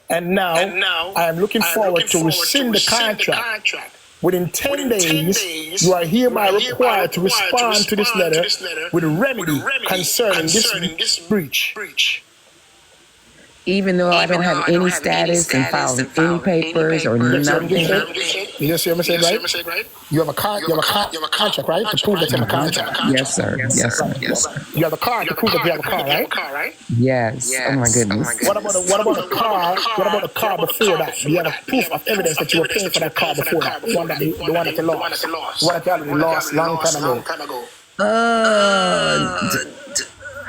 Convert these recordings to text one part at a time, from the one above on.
And now I am looking forward to rescind the contract. Within 10 days, you are hereby required to respond to this letter with a remedy concerning this breach. Even though I don't have any status and filed any papers or nothing. You just see what I said, right? You have a contract, right? To prove that you have a contract. Yes, sir. Yes, sir. Yes, sir. You have a card to prove that you have a car, right? Yes. Oh my goodness. What about a car? What about a car before that? You have a proof of evidence that you were paying for that car before that. The one that you lost. The one that you already lost long time ago.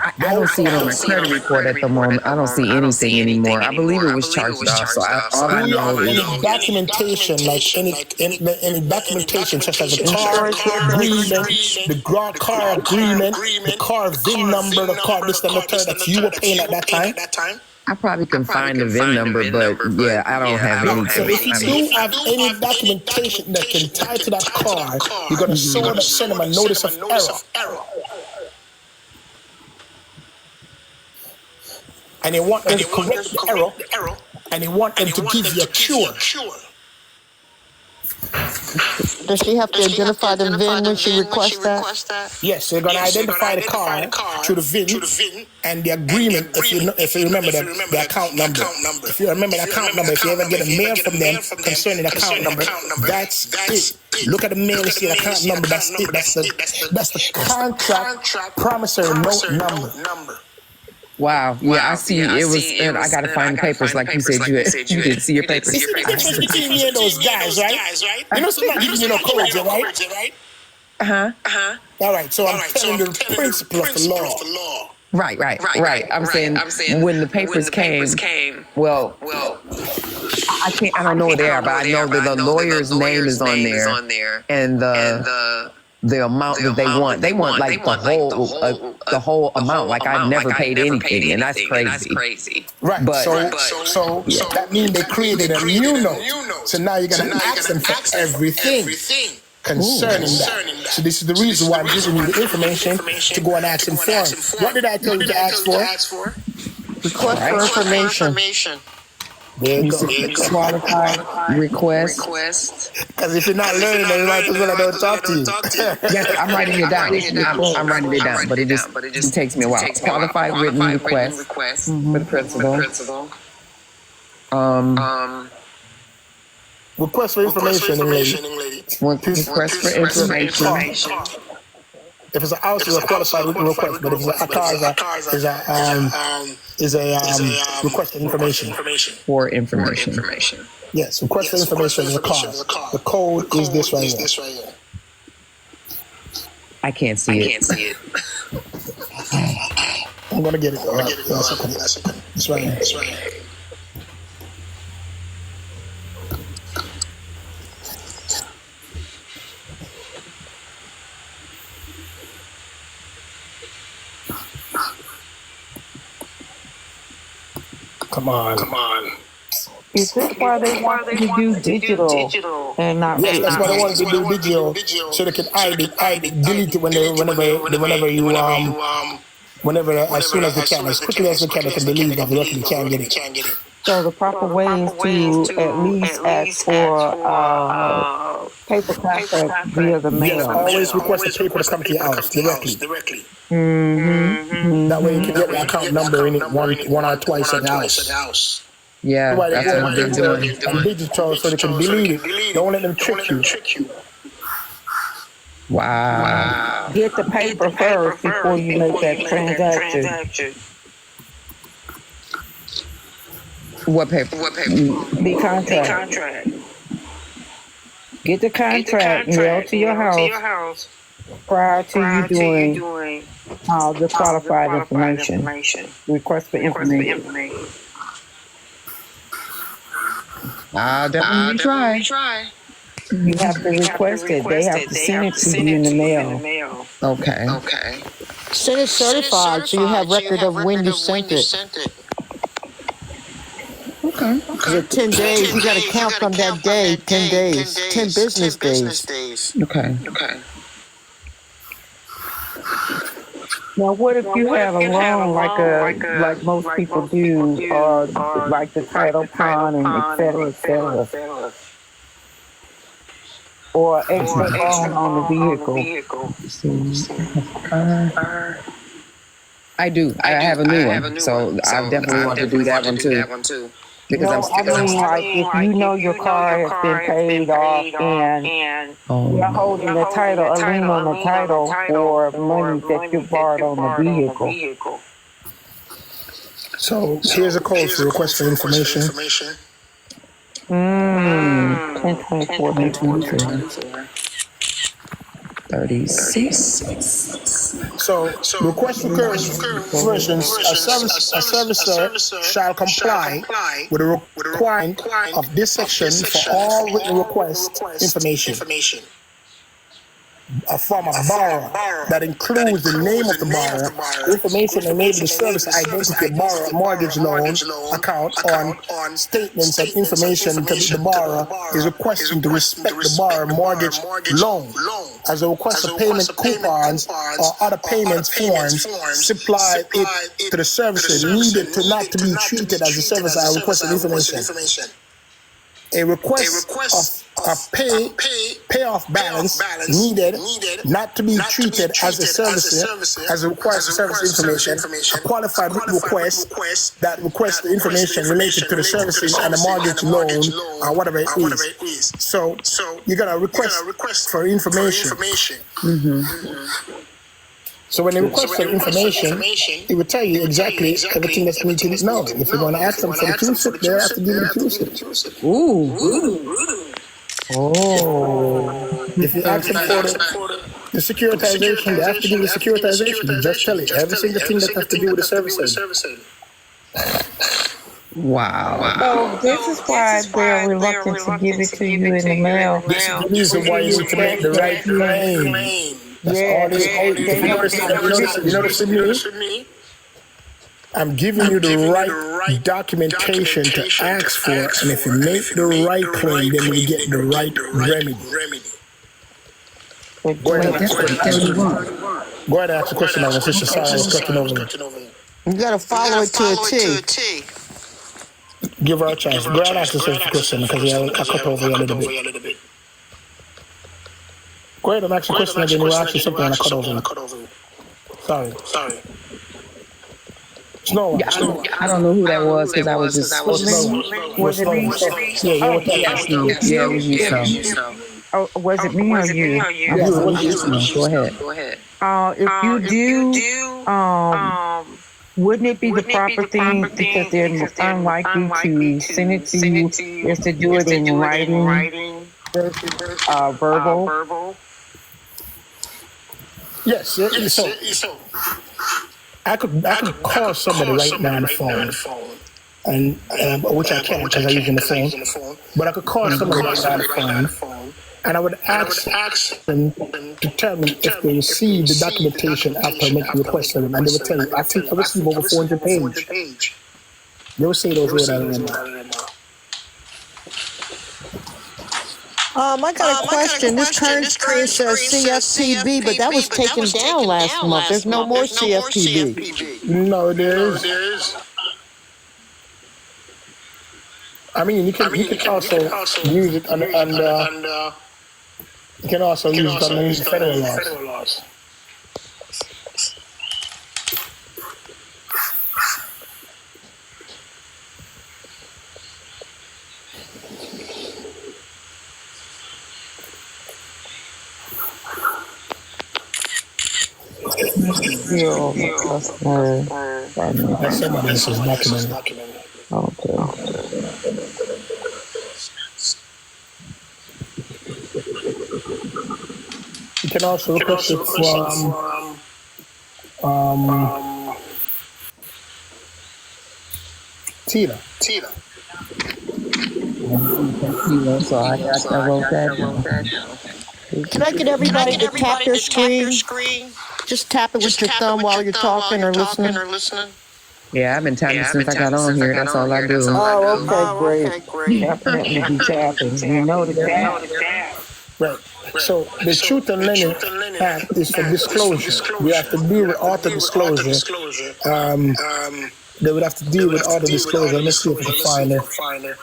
I don't see it on my credit report at the moment. I don't see anything anymore. I believe it was charged off. So all I know is any documentation, like any documentation, such as a car agreement, the car agreement, the car VIN number, the car this and the third that you were paying at that time. I probably can find the VIN number, but yeah, I don't have anything. So if you do have any documentation that can tie to that car, you're gonna send them a notice of error. And they want them to correct the error, and they want them to give you a cure. Does she have to identify the VIN when she requests that? Yes, they're going to identify the car through the VIN and the agreement, if you remember the account number. If you remember the account number, if you ever get a mail from them concerning the account number, that's it. Look at the mail and see the account number, that's it. That's the contract promissory note number. Wow. Yeah, I see. It was. I got to find the papers, like you said. You didn't see your papers. You see the difference between me and those guys, right? You know, somebody giving you no codes, right? All right. So I'm telling you the principle of the law. Right. I'm saying when the papers came. Well, I can't. I don't know where they are, but I know that the lawyer's name is on there, and the amount that they want. They want like the whole amount. Like I've never paid anything, and that's crazy. Right. But so that means they created a new note. So now you're gonna ask them for everything concerning that. So this is the reason why I'm giving you the information to go and ask them for. What did I tell you to ask for? Request for information. There you go. Qualified request. Because if you're not learning, then you might as well I don't talk to you. Yes, I'm writing it down. I'm writing it down, but it just takes me a while. Qualified written request for the principal. Request for information, young lady. Request for information. If it's a house, it's a qualified written request. But if it's a car, is a request for information. For information. Yes, request for information is a car. The code is this right here. I can't see it. I'm gonna get it. It's right here. Come on. Is this why they want to do digital and not? Yes, that's why they want to do digital, so they can delete it whenever as soon as they can, as quickly as they can delete it. They can't get it. So the proper way is to at least ask for paper contract via the mail. Yes, always request the paper to come to your house directly. That way you can get the account number in it one or twice at the house. Yeah, that's what they're doing. And digital so they can delete it. Don't let them trick you. Wow. Get the paper first before you make that transaction. What paper? The contract. Get the contract mailed to your house prior to you doing the qualified information. Request for information. I'll definitely try. You have to request it. They have to send it to you in the mail. Okay. Send it certified so you have record of when you sent it. Okay. The 10 days, you got to count from that day, 10 days, 10 business days. Okay. Now, what if you have a loan like most people do, or like the title pawn and et cetera, or extra loan on the vehicle? I do. I have a new one, so I definitely want to do that one too. Because No, I mean, like if you know your car has been paid off and you're holding the title, a lien on the title for money that you borrowed on the vehicle. So here's a code for request for information. 1024. 36. So request for versions, a servicer shall comply with the requirement of this section for all written request information. From a borrower that includes the name of the borrower, information enabling the service identity of borrower, mortgage loan account on statements and information to the borrower is requesting to respect the borrower mortgage loan. As a request for payment coupons or other payment forms, supply it to the servicer needed to not to be treated as a service I requested information. A request of payoff balance needed not to be treated as a service as a request for service information. A qualified request that requests the information related to the services and the mortgage loan or whatever it is. So you're gonna request for information. So when they request for information, it will tell you exactly everything that's needed to know. If you're going to ask them for the QSIP, they'll have to give you the QSIP. If you ask them for the securitization, they have to give you the securitization. You just tell it every single thing that has to do with the service. Wow. So this is why they're reluctant to give it to you in the mail. This is the reason why you need to make the right claim. That's all this. You notice me? I'm giving you the right documentation to ask for, and if you make the right claim, then you get the right remedy. Go ahead and ask the question. I was just cutting over. You gotta follow it to a T. Give her a chance. Go ahead and ask the question because I cut over a little bit. Go ahead and ask the question again. We'll ask you something and I cut over. Sorry. Snow. I don't know who that was because I was just. Was it me? Yeah, it was you. So. Oh, was it me or you? Go ahead. If you do, wouldn't it be the proper thing, because they're unlikely to send it to you, is to do it in writing versus verbal? Yes. So I could call somebody right now on the phone, and which I can't because I'm using the phone. But I could call somebody right now on the phone, and I would ask them to tell me if they received the documentation after I make the request for them, and they would tell me, I think I received over 400 pages. They would say those words out of their mouth. I got a question. This current screen says CFPB, but that was taken down last month. There's no more CFPB. No, there is. I mean, you can also use it and you can also use it under the federal laws. That's somebody else's document. Okay. You can also request it from Tina. So I wrote that down. Can I get everybody to tap their screen? Just tap it with your thumb while you're talking or listening. Yeah, I've been tapping since I got on here. That's all I do. Oh, okay, great. Definitely be tapping. You know the tap. Right. So the Truth and Lending hat is for disclosure. We have to deal with auto disclosure. They would have to deal with auto disclosure. Let me see if I can find it.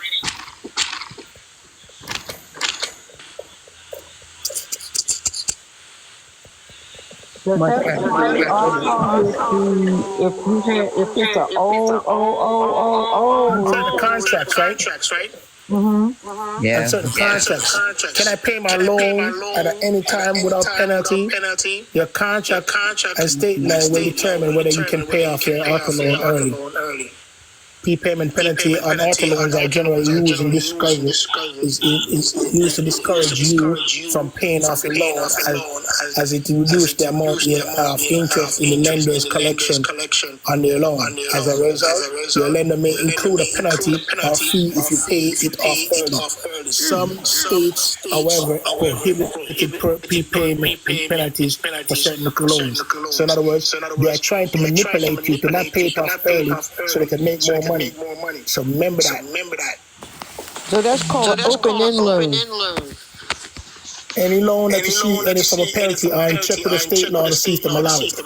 Does that apply also if it's an old Certain contracts, right? Yeah. And certain contracts. Can I pay my loan at any time without penalty? Your contract and state law will determine whether you can pay off your auto loan early. Prepayment penalty on auto loans are generally used in discourage is used to discourage you from paying off your loan as it reduces the amount of interest in the lender's collection on their loan. As a result, your lender may include a penalty or fee if you pay it off early. Some states, however, prohibited prepayment penalties for certain loans. So in other words, they are trying to manipulate you to not pay it off early so they can make more money. So remember that. So that's called open-end loan. Any loan that you see any sort of penalty on, check with the state law to see if they allow it.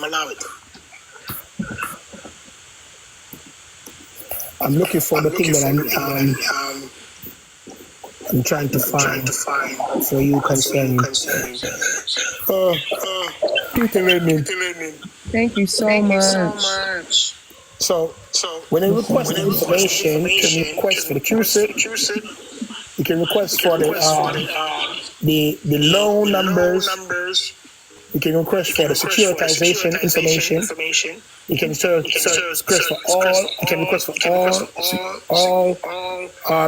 I'm looking for the thing that I'm trying to find for you concerning. Peter Redmond. Thank you so much. So when you request information, you can request for the QSIP. You can request for the loan numbers. You can request for the securitization information. You can request for all. You can request for all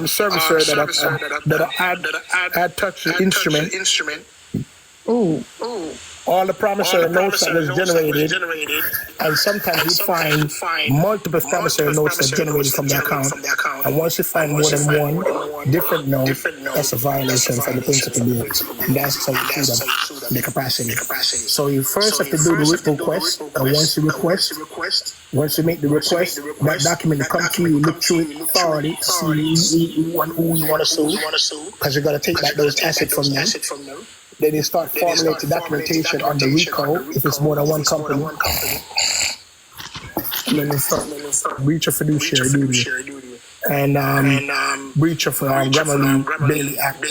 services that are add touch the instrument. Ooh. All the promissory notes that was generated, and sometimes you find multiple promissory notes that generated from the account. And once you find more than one different note, that's a violation from the principal deal. And that's how you treat the capacity. So you first have to do the request, and once you make the request, that document will come to you, look through it thoroughly, see who you want to sue, because you got to take back those assets from them. Then they start formulating documentation on the RICO if it's more than one company. And then they start breach of fiduciary duty and breach of Grammarly-Bailey Act.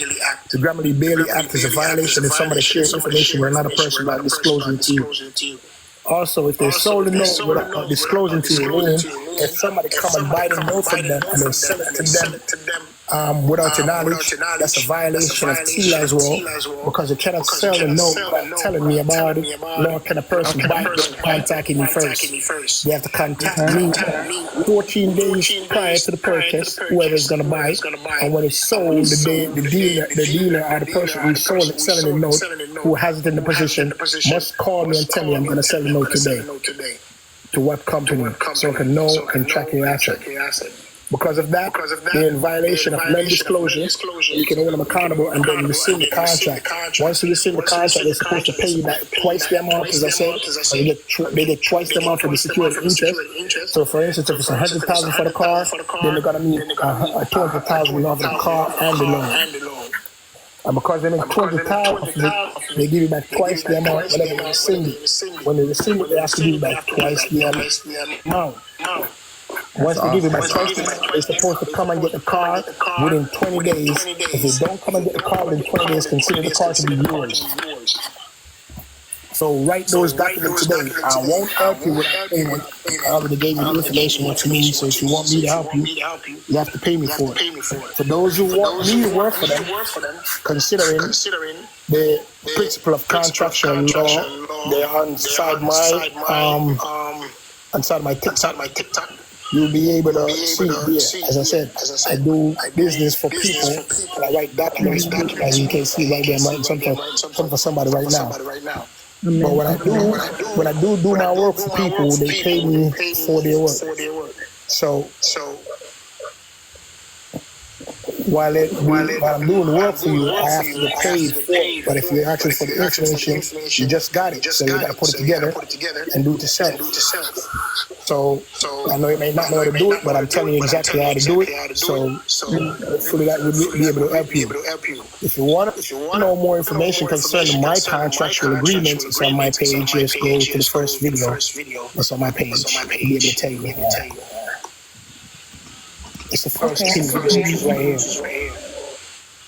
The Grammarly-Bailey Act is a violation if somebody shares information where another person not disclosing to you. Also, if they sold the note without disclosing to your loan, if somebody come and buy the note from them and then sell it to them without your knowledge, that's a violation of TILA's law, because you cannot sell a note without telling me about it, nor can a person buy it without contacting me first. They have to contact me 14 days prior to the purchase, whoever is going to buy it, and when it's sold, the dealer or the person who sold it, selling the note, who has it in the position, must call me and tell me I'm going to sell the note today. To what company, so I can know and track your asset. Because of that, they're in violation of non-disclosure. You can hold them accountable and then rescind the contract. Once you rescind the contract, they're supposed to pay you back twice the amount, as I said. They get twice the amount for the secured interest. So, for instance, if it's $100,000 for the car, then they're gonna need $200,000 off the car and the loan. And because they make 200,000, they give you back twice the amount whenever they rescind it. When they rescind it, they have to give you back twice the amount. Once they give you back twice the amount, they're supposed to come and get the car within 20 days. If they don't come and get the car within 20 days, consider the car to be yours. So write those documents today. I won't help you with payment. I already gave you the information what you need. So if you want me to help you, you have to pay me for it. For those who want me to work for them, considering the principle of contractual law, they're inside my TikTok. You'll be able to see it there. As I said, I do business for people, and I write documents, as you can see right there. I'm writing something for somebody right now. But when I do my work for people, they pay me for their work. So while I'm doing the work for you, I have to get paid for it. But if you're asking for the information, you just got it. So you got to put it together and do it yourself. So I know you may not know how to do it, but I'm telling you exactly how to do it. So hopefully that will be able to help you. If you want to know more information concerning my contractual agreements, it's on my page. Just go to the first video. It's on my page. I'll be able to tell you. It's the first two videos right here.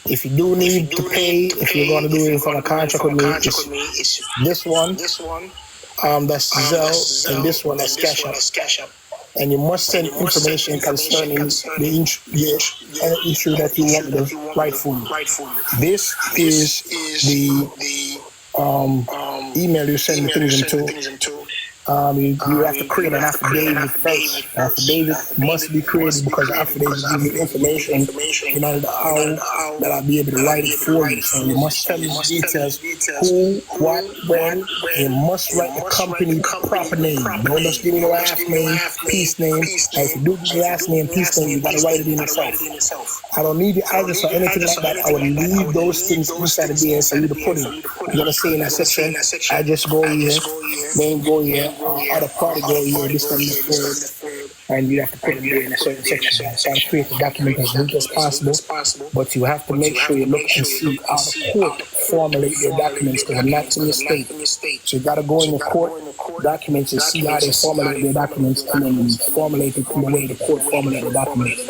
If you do need to pay, if you're going to do it from a contract with me, it's this one. That's Zelle, and this one that's Cash App. And you must send information concerning the issue that you want me to write for you. This is the email you send the things into. You have to create an affidavit first. Affidavit must be created because the affidavit gives me information in order to how that I'll be able to write it for you. So you must tell me the details, who, what, when. You must write the company proper name. Don't just give me the last name, piece name. And if you do the last name, piece name, you gotta write it in yourself. I don't need the address or anything like that. I would leave those things inside of there for you to put in. You're gonna say in that section, address go here, name go here. Other party go here, this one, this third, and you have to put them there in a certain section. So I create the document as neat as possible, but you have to make sure you look and see how the court formulate their documents, because I'm not in the state. So you got to go in the court documents and see how they formulate their documents, and then formulate it in the way the court formulate the documents.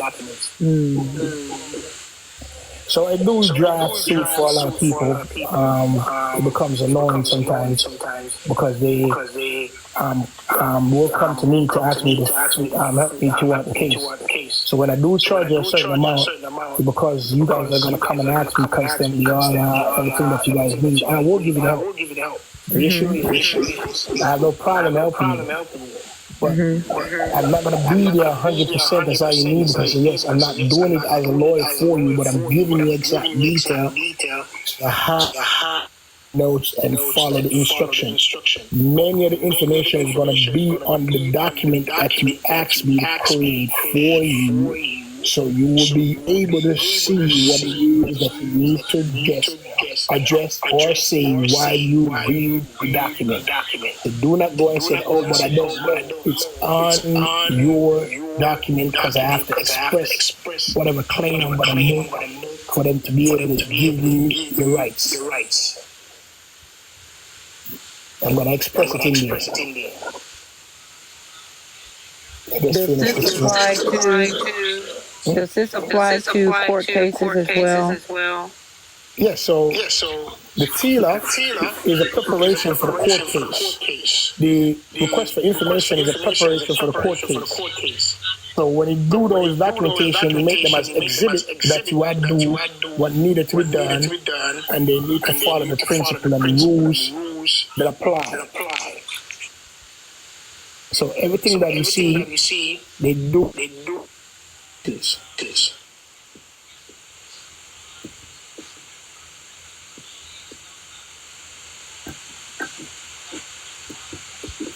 So I do draft suit for a lot of people. It becomes annoying sometimes because they will come to me to ask me to help me throughout the case. So when I do charge you a certain amount, because you guys are going to come and ask me constantly on everything that you guys need, I will give you the help. The issue is, I have no problem helping you. But I'm not going to be there 100%. That's all you need, because yes, I'm not doing it as a lawyer for you, but I'm giving you exact detail, notes, and follow the instruction. Many of the information is going to be on the document that you asked me to create for you, so you will be able to see what it is that you need to address or say while you read the document. So do not go and say, oh, but I don't know. It's on your document, because I have to express whatever claim I'm going to make for them to be able to give you your rights. I'm going to express it in there. Does this apply to court cases as well? Yes, so the TILA is a preparation for the court case. The request for information is a preparation for the court case. So when you do those documentation, you make them as exhibit that you had to do what needed to be done, and they need to follow the principle and the rules that apply. So everything that you see, they do this.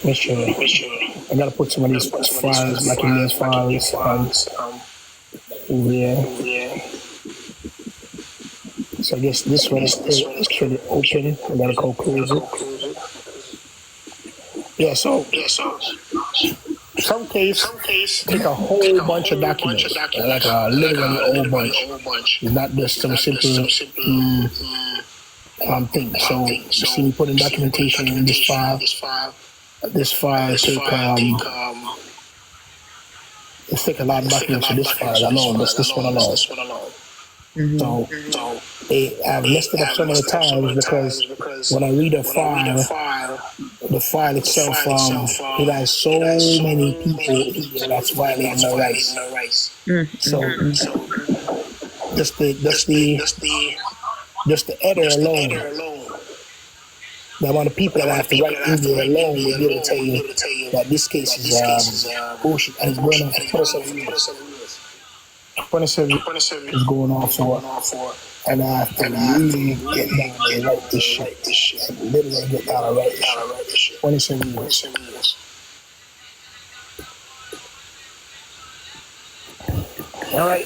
Make sure. I gotta put some of these files, like in these files, over here. So I guess this one is actually open. I gotta go close it. Yeah, so some case take a whole bunch of documents, like literally a whole bunch. It's not just some simple thing. So you see me putting documentation in this file. This file take a lot of documents for this file alone. That's this one alone. So I've messed it up so many times because when I read a file, the file itself, it has so many people here that's violating their rights. So just the header alone, the amount of people that I have to write in there alone will be able to tell you that this case is bullshit, and it's going on for 27 years. 27 is going on for, and I have to really get down and write this shit. And literally get down and write this shit. 27 years. All right.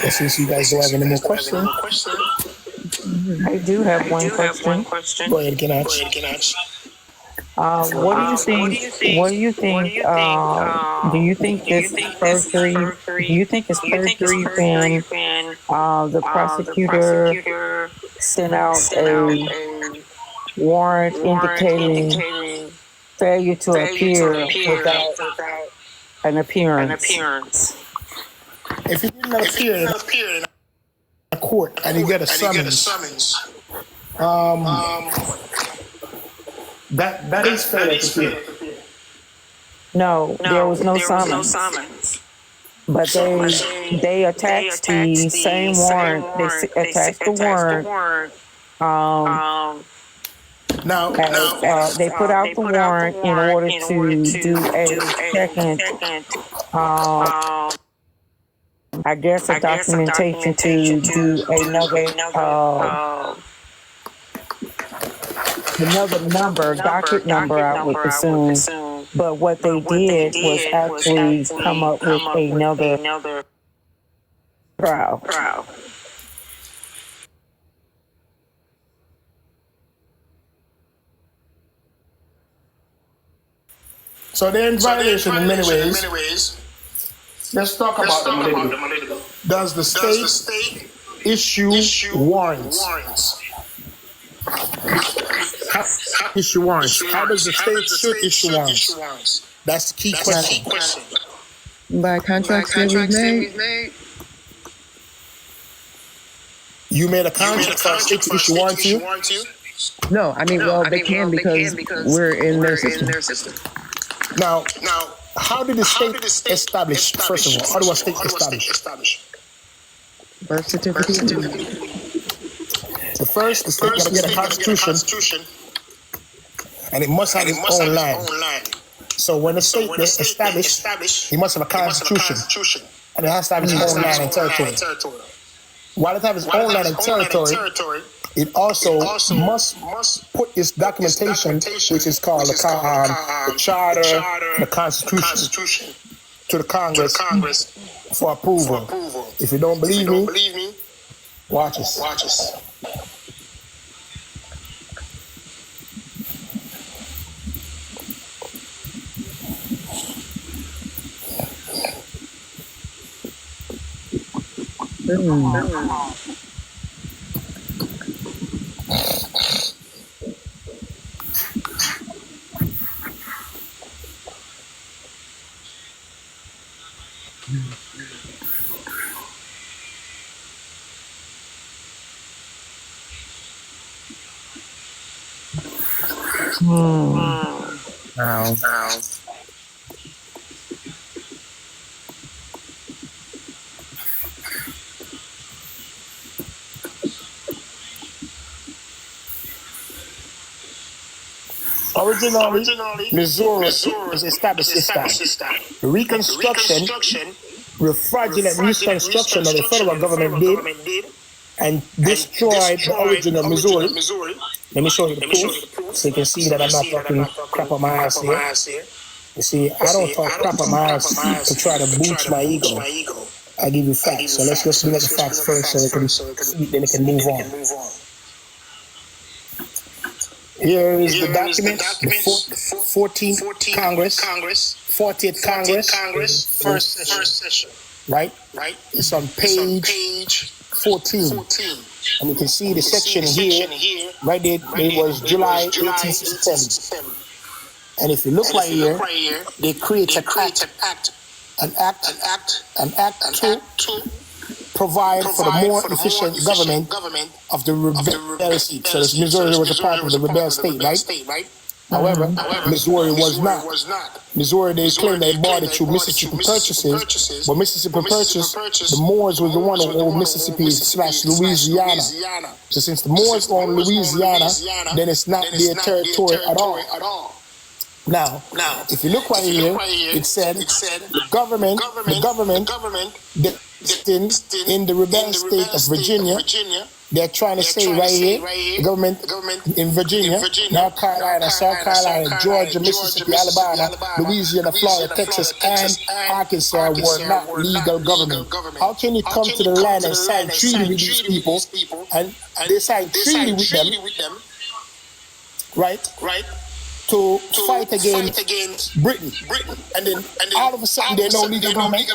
Since you guys don't have any more questions, I do have one question. go ahead, can ask. What do you think? What do you think? Do you think this perjury? Do you think it's perjury when the prosecutor sent out a warrant indicating failure to appear without an appearance? If you didn't appear in a court and you get a summons, that is failure to appear. No, there was no summons. But they attached the same warrant. They attached the warrant. Now, they put out the warrant in order to do a second, I guess, a documentation to do another docket number, I would assume. But what they did was actually come up with another trial. so they're in violation in many ways. Let's talk about them a little. Does the state issue warrants? Issue warrants. How does the state should issue warrants? That's the key question. By contracts that we've made. You made a contract for the state to issue warrants to you? No, I mean, they can because we're in their system. Now, how did the state establish, first of all, how do a state establish? Birth certificate. The state got to get a constitution, and it must have its own land. So when the state is established, it must have a constitution, and it has to have its own land and territory. While it has its own land and territory, it also must put its documentation, which is called the charter, the constitution, to the Congress for approval. If you don't believe me, watch us. Wow. Originally, Missouri was established this time. The Reconstruction, the fraudulent reconstruction of the federal government did and destroyed the original Missouri. Let me show you the proof so you can see that I'm not talking crap on my ass here. You see, I don't talk crap on my ass to try to boost my ego. I give you facts. So let's just look at the facts first so then it can move on. Here is the document, the 14th Congress, 40th Congress, first session. Right? It's on page 14. And you can see the section here, right there, it was July 1867. And if you look right here, they create an act to provide for the more efficient government of the rebel state. So Missouri was a part of the rebel state, right? However, Missouri was not. Missouri, they claimed they bought it through Mississippi purchases, but Mississippi purchase, the Moors was the one who owned Mississippi / Louisiana. So since the Moors own Louisiana, then it's not their territory at all. Now, if you look right here, it said the government in the rebel state of Virginia They're trying to say right here, the government in Virginia, North Carolina, South Carolina, Georgia, Mississippi, Alabama, Louisiana, Florida, Texas, and Arkansas were not legal government. How can you come to the land and sign treaty with these people, and they sign treaty with them, right? To fight against Britain, and then all of a sudden they're no legal government.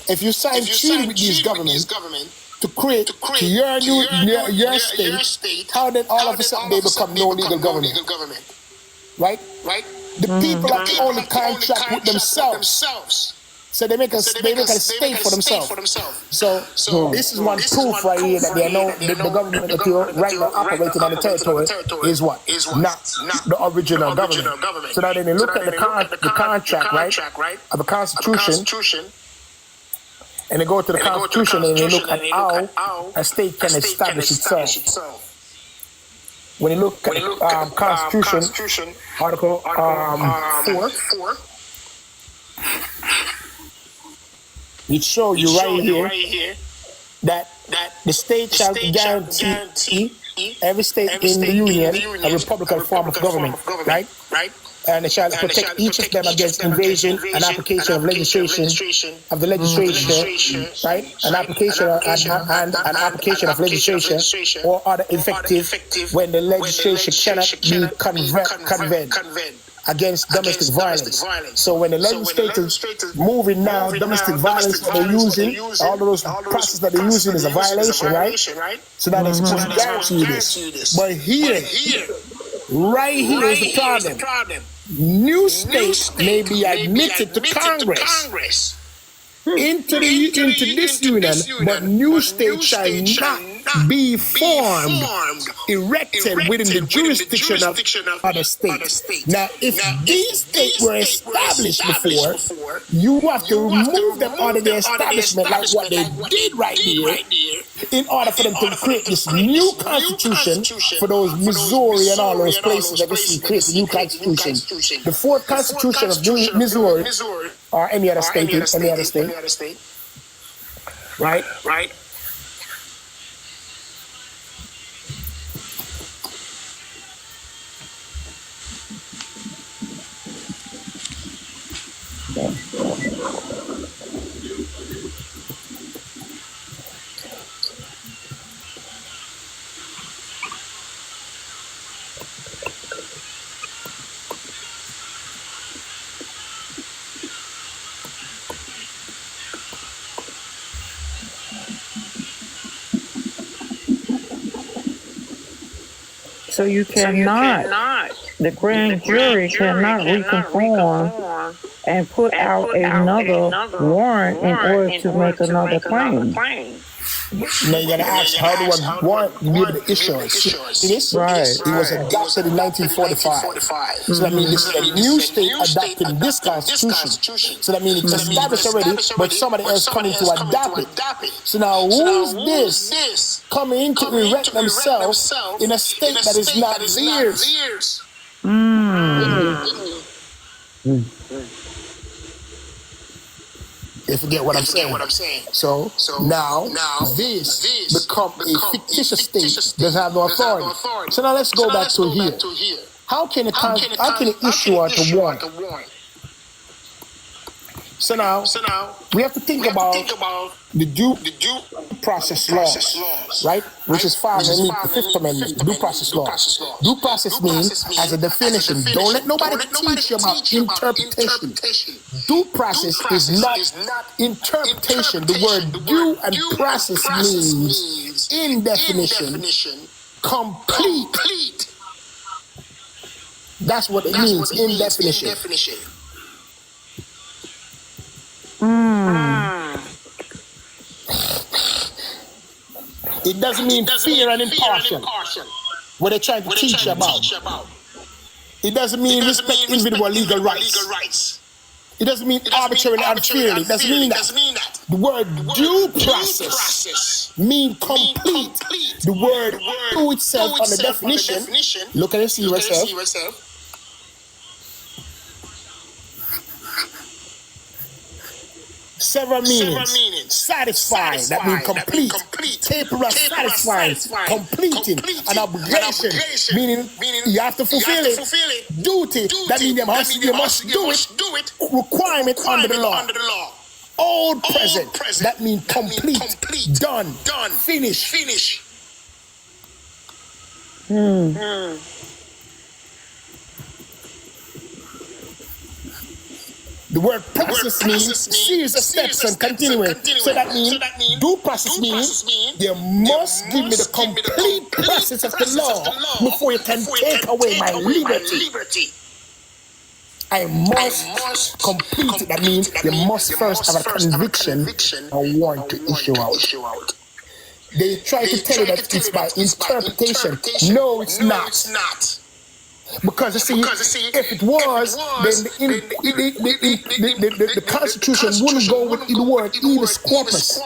If you sign treaty with these governments to create your state, how then all of a sudden they become no legal government, right? The people have to only contract with themselves. So they make a state for themselves. So this is one proof right here that they know the government that you're right now operating on the territory is what? Not the original government. So now then they look at the contract, right, of the Constitution, and they go to the Constitution and they look at how a state can establish itself. When you look at the Constitution, Article 4, it shows you right here that the state shall guarantee every state in the Union a republican form of government, right? And it shall protect each of them against invasion and application of legislation of the legislature, right? An application of legislation or other effective when the legislation cannot be convened against domestic violence. So when the legislators moving now, domestic violence that they're using, all of those processes that they're using is a violation, right? So that is supposed to guarantee this. But here, right here is the problem. New states may be admitted to Congress into this union, but new states shall not be formed, erected within the jurisdiction of other states. Now, if these states were established before, you have to remove them out of their establishment, like what they did right here, in order for them to create this new constitution for those Missouri and all those places that they create the new constitution. The fourth constitution of Missouri or any other state, right? So you cannot, the grand jury cannot reconform and put out another warrant in order to make another claim. Now you gotta ask, how do a warrant be able to issue it? Right. It was adopted in 1945. So that means this is a new state adopting this constitution. So that means it's established already, but somebody else coming to adopt it. So now who's this coming in to erect themselves in a state that is not theirs? You forget what I'm saying. So now this become a fictitious state doesn't have no authority. So now let's go back to here. How can it issue out a warrant? So now we have to think about the due process laws, right? Which is found in the Fifth Amendment, due process laws. Due process means, as a definition, don't let nobody teach you about interpretation. Due process is not interpretation. The word due and process means, in definition, complete. That's what it means, in definition. It doesn't mean fair and impartial, what they're trying to teach you about. It doesn't mean respect individual legal rights. It doesn't mean arbitrarily and unfairly. It doesn't mean that. The word due process means complete. The word due itself on the definition, look at it, see yourself. Several meanings. Satisfy, that means complete. Capable of satisfying, completing. An obligation, meaning you have to fulfill it. Duty, that means you must do it. Requirement under the law. Old present, that means complete, done, finish. The word process means series of steps and continuing. So that means due process means you must give me the complete process of the law before you can take away my liberty. I must complete it. That means you must first have a conviction and warrant to issue out. They try to tell you that it's by interpretation. No, it's not. Because you see, if it was, then the Constitution wouldn't go with the word habeas corpus.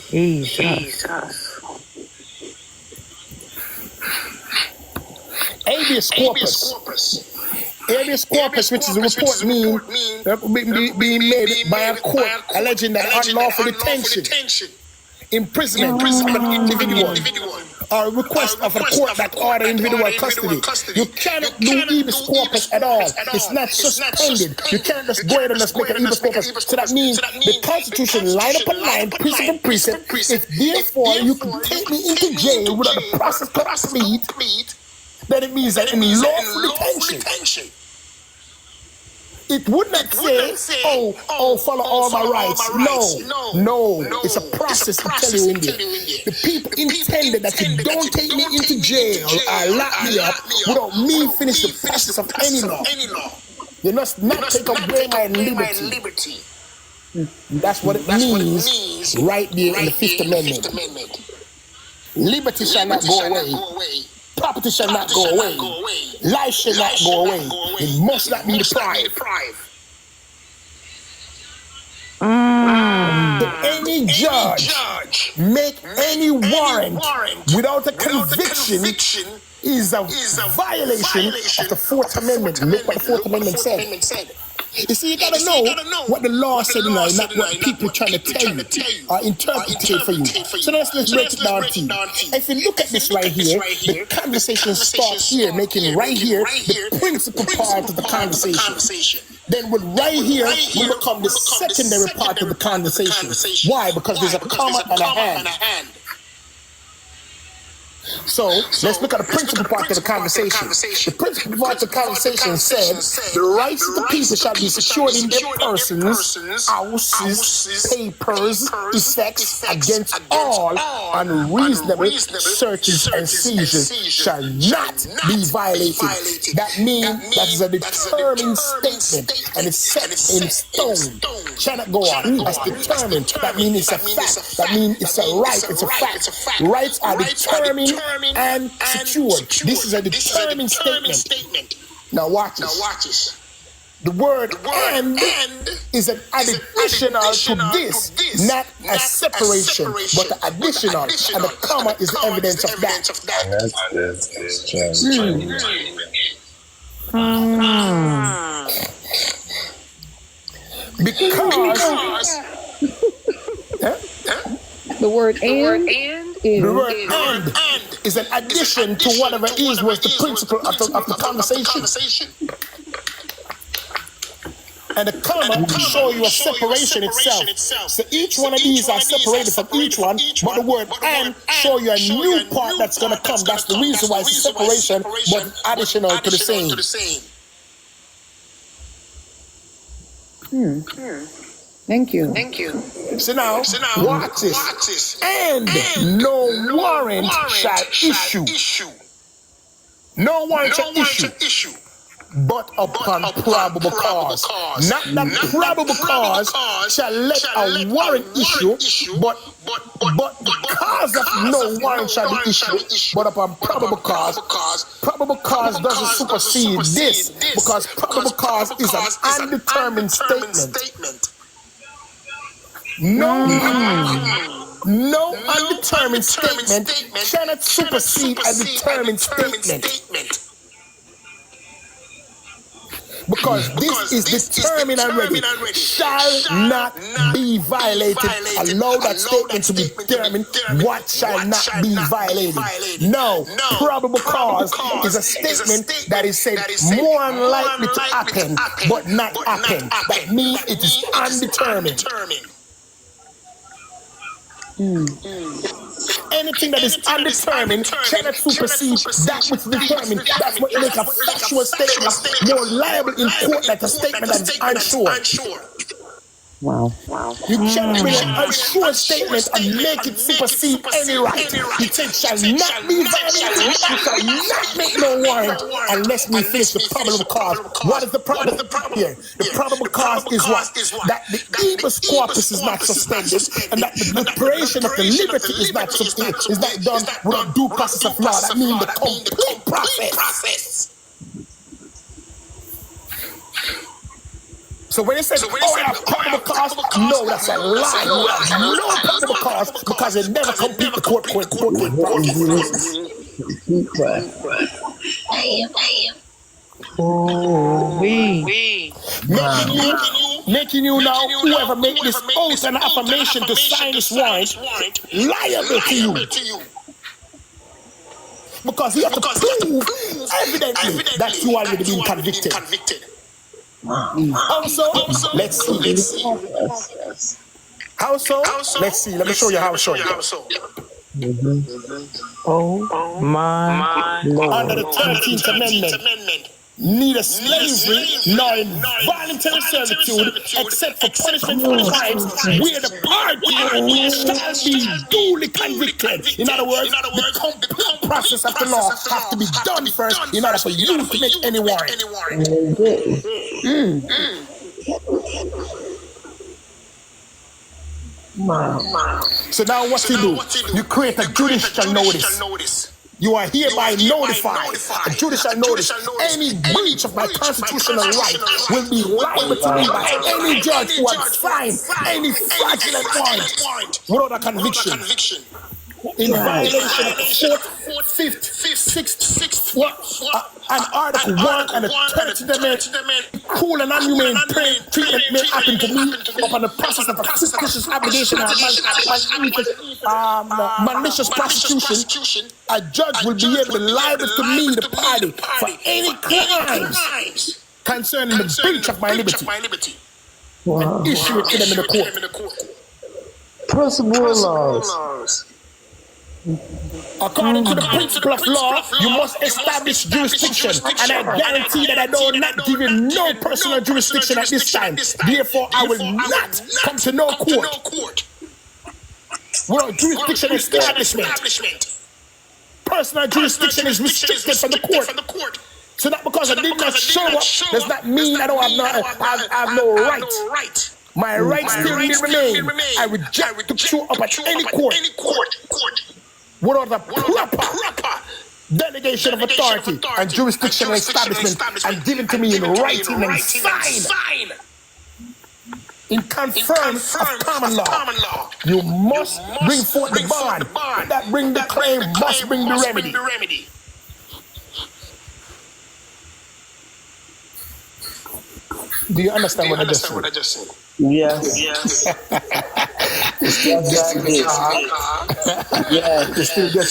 Jesus. Habeas corpus, which is a report being made by a court alleging that unlawful detention, imprisonment of an individual, or request of a court that order individual custody. You cannot do habeas corpus at all. It's not suspended. You can't just go ahead and just make an habeas corpus. So that means the Constitution, line upon line, precept upon precept, if therefore you can take me into jail without the process complete, then it means that in lawful detention. It would not say, follow all my rights. No. It's a process to tell you in there. The people intended that you don't take me into jail or lock me up without me finish the process of any law. You must not take away my liberty. That's what it means right there in the Fifth Amendment. Liberty shall not go away. Property shall not go away. Life shall not go away. It must not be deprived. Any judge make any warrant without a conviction is a violation of the Fourth Amendment. Look what the Fourth Amendment said. You see, you gotta know what the law said, not what people are trying to tell you or interpret for you. So let's break it down to you. If you look at this right here, the conversation starts here, making right here the principal part of the conversation. Then with right here will become the secondary part of the conversation. Why? Because there's a comma and a hand. So let's look at the principal part of the conversation. The principal part of the conversation said the rights of the people shall be secured in their persons, houses, papers, effects against all unreasonable searches and seizures shall not be violated. That means that is a determined statement and it's set in stone. Shall not go on. That's determined. That means it's a fact. That means it's a right. It's a fact. Rights are determined and secured. This is a determined statement. Now watch this. The word and is an additional to this, not a separation, but an additional, and the comma is the evidence of that. Because the word and is an addition to whatever was the principle of the conversation. And the comma show you a separation itself. So each one of these are separated from each one, but the word and show you a new part that's going to come. That's the reason why it's a separation, but additional to the same. Thank you. So now, watch this. And no warrant shall issue. No warrant shall issue. But upon probable cause. Not that probable cause shall let a warrant issue, but because of no warrant shall be issued, but upon probable cause doesn't supersede this, because probable cause is an undetermined statement. No undetermined statement cannot supersede a determined statement. because this is determined already, shall not be violated. Allow that statement to be determined. What shall not be violated? No, probable cause is a statement that is said more likely to happen, but not happen. That means it is undetermined. Anything that is undetermined cannot supersede that which is determined. That's what makes a factual statement more liable in court than a statement that is unsure. Wow. You cannot make an unsure statement and make it supersede any right. You say shall not be violated. You shall not make no warrant unless we finish the probable cause. What is the problem here? The probable cause is what? That the habeas corpus is not suspended, and that the deprivation of the liberty is not done without due process of law. That means the complete process. So when you say, oh, I have probable cause, no, that's a lie. You have no probable cause because it never complete the court process. Making you now, whoever make this oath and affirmation to sign this warrant, liable to you. Because you have to prove evidently that you already been convicted. Also, let's see. How so? Let's see. Let me show you how so. Oh my Lord. Under the 13th Amendment, neither slavery nor involuntary servitude, except for punishment for crimes where the party shall be duly convicted. In other words, the complete process of the law has to be done first in order for you to make any warrant. So now what you do? You create a judicial notice. You are hereby notified. A judicial notice. Any breach of my constitutional right will be liable to me by any judge who has signed any fraudulent warrant without a conviction. In violation of the 4th, 5th, 6th, and Article 1 and the 13th Amendment, cruel and inhumane treatment may happen to me upon the process of a fictitious obligation and malicious prosecution. A judge will be able to liable to me, the party, for any crimes concerning the breach of my liberty and issue it to them in the court. Principal laws. According to the principle of law, you must establish jurisdiction, and I guarantee that I do not give you no personal jurisdiction at this time. Therefore, I will not come to no court without jurisdiction establishment. Personal jurisdiction is restricted from the court. So not because I did not show up does not mean I don't have no right. My rights still remain. I reject to show up at any court without a proper delegation of authority and jurisdictional establishment and given to me in writing and sign. In confirm of common law, you must bring forth the bond. That bring the claim must bring the remedy. Do you understand what I just said? Yes. It's still getting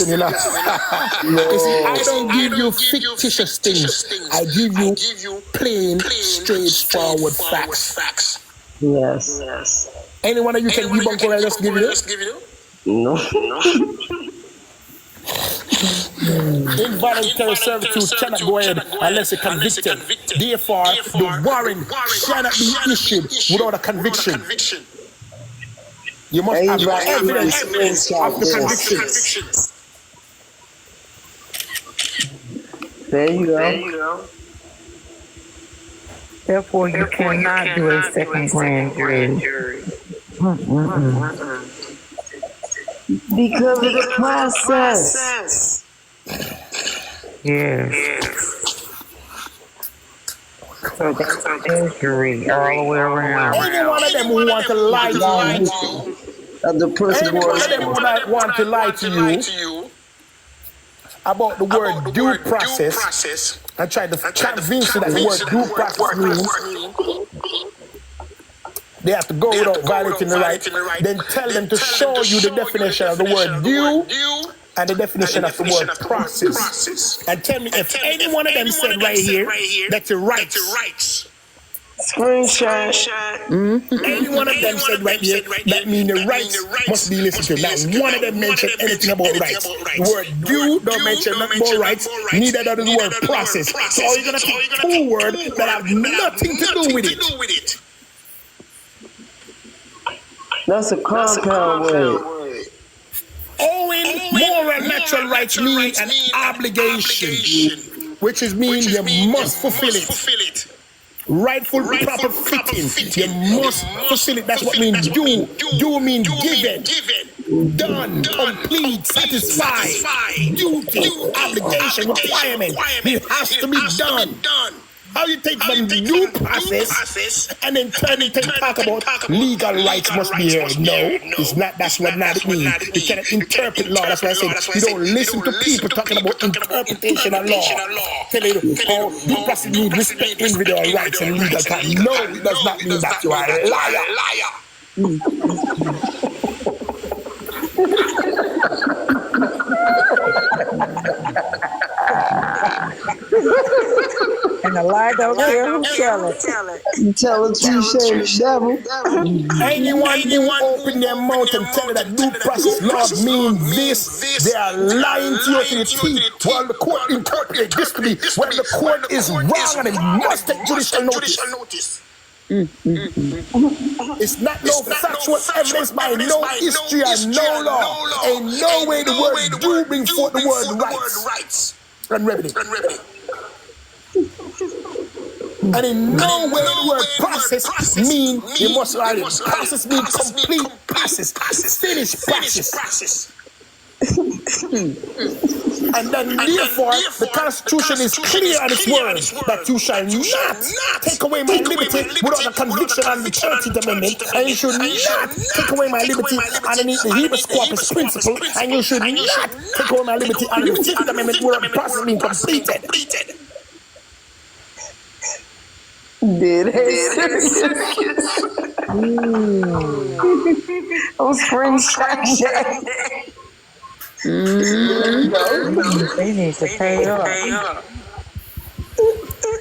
you now. You see, I don't give you fictitious things. I give you plain, straightforward facts. Yes. Any one of you can debunk what I just give you? No. Involuntary servitude cannot go ahead unless it's convicted. Therefore, the warrant cannot be issued without a conviction. You must have evidence of the conviction. There you go. Therefore, you cannot do a second grand jury. Because of the process. Yes. So that's a jury all the way around. Any one of them who want to lie to you, The person any one of them who want to lie to you, about the word due process and tried to convince you that the word due process means they have to go without violating the right, then tell them to show you the definition of the word due and the definition of the word process. And tell me if any one of them said right here that your rights. Screenshot. Any one of them said right here, that means the rights must be listened to. Not one of them mentioned anything about rights. The word due don't mention nothing about rights, neither does the word process. So you're going to take two words that have nothing to do with it. That's a compound word. Owing moral natural rights mean an obligation, which is mean you must fulfill it. Rightful, proper fitting. You must fulfill it. That's what means due. Due means given, done, complete, satisfied, duty, obligation, requirement. It has to be done. How you take from due process and then turn it and talk about legal rights must be heard? No, it's not. That's what not it means. You cannot interpret law. That's why I said you don't listen to people talking about interpretation of law. Tell you how due process means respect individual rights and legal rights. No, it does not mean that you are a And the lie don't care who tell it. You tell it, you say the devil. Anyone who open their mouth and tell you that due process law means this, they are lying to you to the teeth. While the court interprets this to be, when the court is wrong and it must take judicial notice. It's not no factual evidence by no history and no law. Ain't no way the word due bring forth the word rights and remedy. And in no way the word process mean you must write it. Process means complete process, finished process. And then therefore the Constitution is clear on its words that you shall not take away my liberty without a conviction on the 13th Amendment, and you should not take away my liberty underneath the habeas corpus principle, and you should not take away my liberty under the 15th Amendment without the process being completed. Did it? Oh, screenshot. They need to pay up.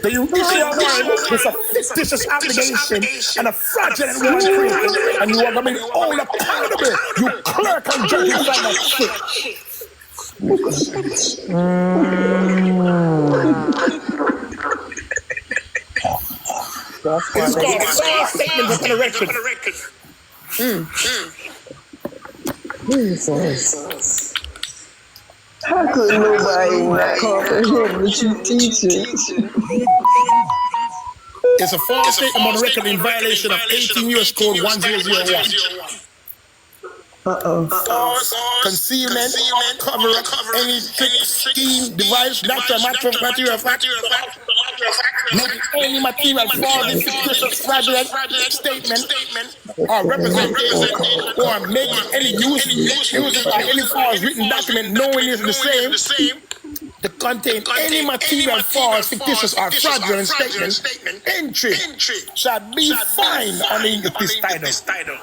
The issue of warrant is a fictitious obligation and a fraudulent warrant created, and you are going to be all accountable. You clerk and judge inside that shit. That's why It's called false statements on the record. Jesus. How could nobody not comprehend what you teaching? It's a false statement on the record in violation of 18 U.S. Code 1001. False, concealment, cover-up, any trick, scheme, device, natural, material fact, make any material false, fictitious, fraudulent statement, or representation, or make any use by any false written document knowing is the same, to contain any material false, fictitious, or fraudulent statement, entry shall be fined under this title.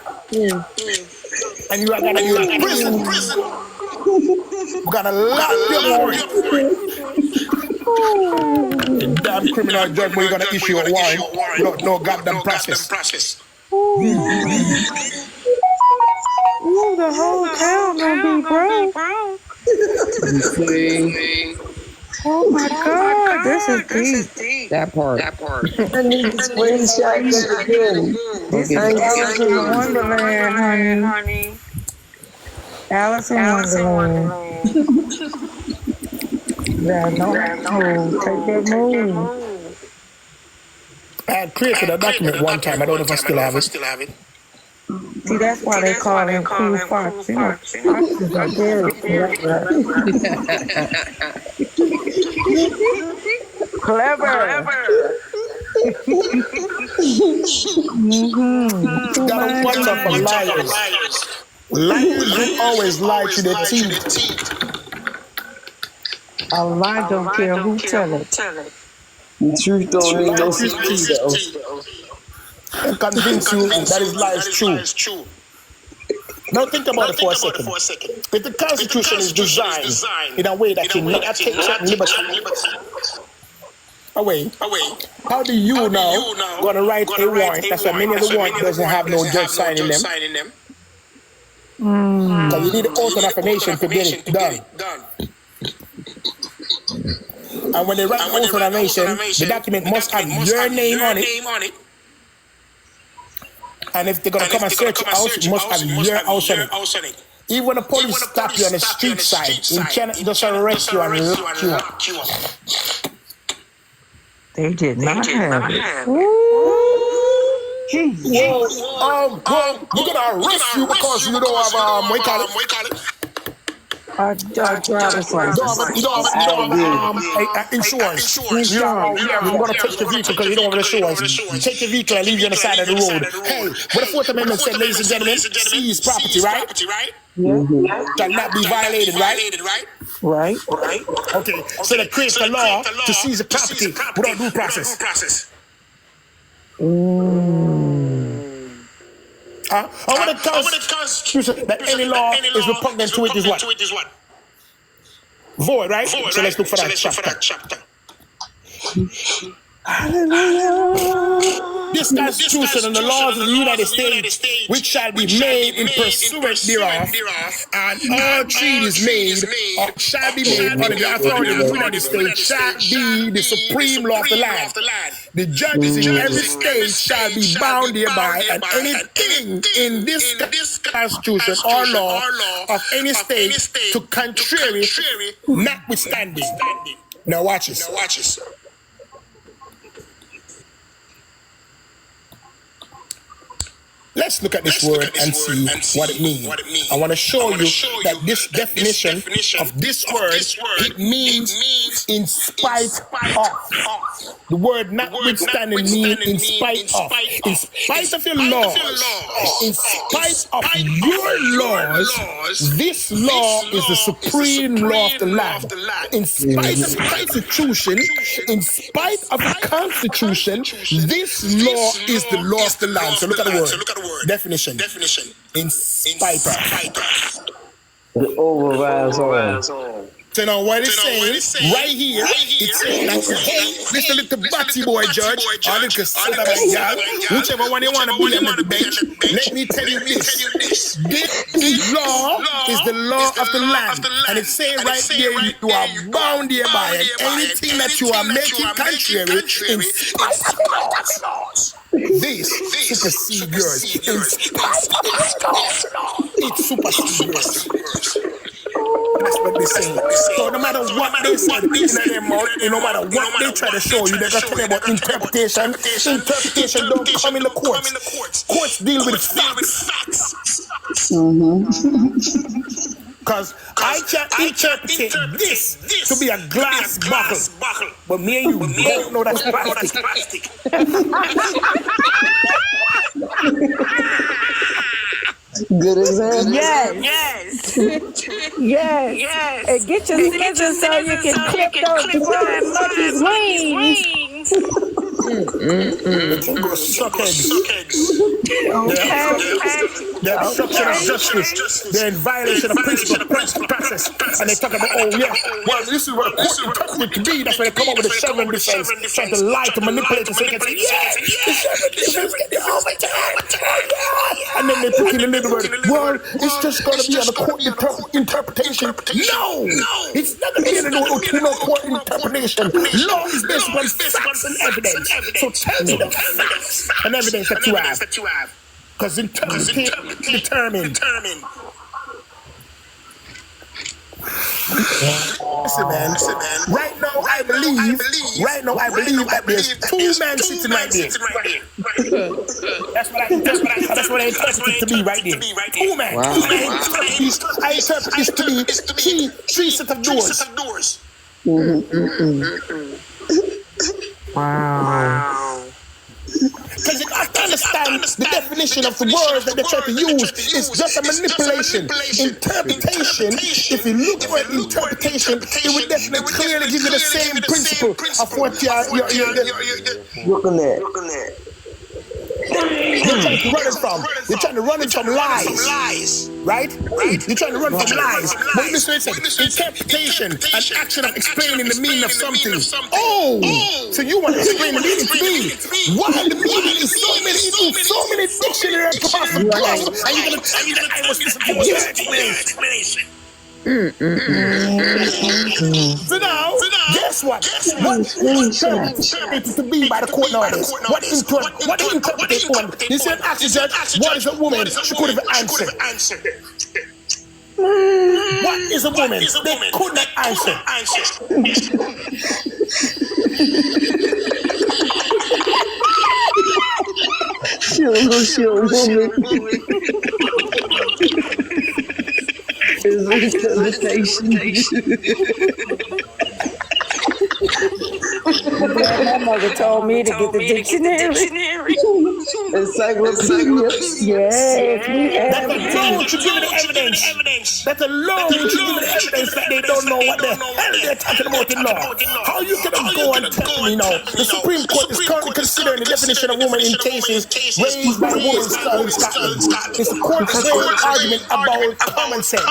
And you are going to be in prison. We're going to lock you up. The damn criminal judge where you're going to issue a warrant without no goddamn process. Ooh, the whole town gonna be broke. Oh my God, this is deep. That part. I need to screenshot this again. This is Alice in Wonderland, honey. Alice in Wonderland. Yeah, no, take that move. I had created a document one time. I don't know if I still have it. See, that's why they call him Cool Fox. You know, foxes are very clever. Got a bunch of liars. Liars will always lie to their teeth. A lie don't care who tell it. The truth don't need no secret though. And convince you that his lie is true. Now think about it for a second. If the Constitution is designed in a way that you not take certain liberty away, how do you now gonna write a warrant? That's why many of the warrant doesn't have no judge signing them. So you need the oath of affirmation to get it done. And when they write the oath of affirmation, the document must have your name on it. And if they're gonna come and search your house, it must have your house on it. Even when the police stop you on the street side, you cannot just arrest you and lock you up. They did not have it. We're gonna arrest you because you don't have what you call it? A driver's license. You don't have insurance. We're gonna take your vehicle because you don't have insurance. Take your vehicle and leave you on the side of the road. Hey, what the Fourth Amendment said, ladies and gentlemen, seize property, right? Shall not be violated, right? Right. Okay, so they create a law to seize the property without due process. And when it comes that any law is repugnant to it is what? Void, right? So let's look for that chapter. This Constitution and the laws of the United States, which shall be made in pursuance thereof, and all treaties made or shall be made under the authority of the United States, shall be the supreme law of the land. The judges in every state shall be bound thereby, and anything in this Constitution or law of any state to contrary, notwithstanding. Now watch this. Let's look at this word and see what it means. I want to show you that this definition of this word, it means in spite of. The word notwithstanding means in spite of. In spite of your laws, in spite of your laws, this law is the supreme law of the land. In spite of the Constitution, in spite of the Constitution, this law is the law of the land. So look at the word. Definition. In spite of. The overrides all. So now what it's saying, right here, it's saying that, hey, this little batty boy judge, or little son of a girl, whichever one you want to be on the bench, let me tell you this. This law is the law of the land. And it's saying right there, you are bound hereby, and anything that you are making contrary, in spite of the laws, this supersedes yours. In spite of the laws, it supersedes yours. That's what they're saying. So no matter what they say, no matter what they try to show you, they're going to tell you about interpretation. Interpretation don't come in the courts. Courts deal with facts. Because I can interpret this to be a glass bottle, but me and you don't know that's plastic. Good example. Yes. And get your scissors so you can clip those monkey's wings. Go suck eggs. They're obstruction of justice. They're in violation of principle process. And they talk about, well, this is what a court interpreted to be. That's why they come up with a Chevron defense, trying to lie, to manipulate, to say, the Chevron defense get the overtime. And then they put in the middle word, well, it's just going to be on a court interpretation. No! It's not going to be on a court interpretation. Law is based on facts and evidence. So tell me the facts and evidence that you have. Because interpretation determined. Listen, man. Right now, I believe that there's two men sitting right there. That's what I interpret it to be right there. Two men. Wow. I interpret this to be three sets of doors. Wow. Because you have to understand the definition of the words that they try to use is just a manipulation. Interpretation, if you look for interpretation, it would definitely clearly give you the same principle of what you're looking at. You're trying to run it from. You're trying to run it from lies. Right? You're trying to run from lies. But this is interpretation, an action of explaining the meaning of something. Oh! So you want to explain the meaning to me. Why the meaning is so many dictionary possible. And you're gonna I was listening to your explanation. So now, guess what? What interpreted to be by the court nowadays? What interpreted one? You said, ask the judge, what is a woman? She could have answered. What is a woman? They could not answer. She a woman. My mother told me to get the dictionary. Encyclopedia. Yes, we have. That alone should give me the evidence. That alone should give me the evidence that they don't know what the hell they're talking about in law. How you can go and tell me now? The Supreme Court is currently considering the definition of woman in cases raised by women in Scotland. It's the court's argument about common sense.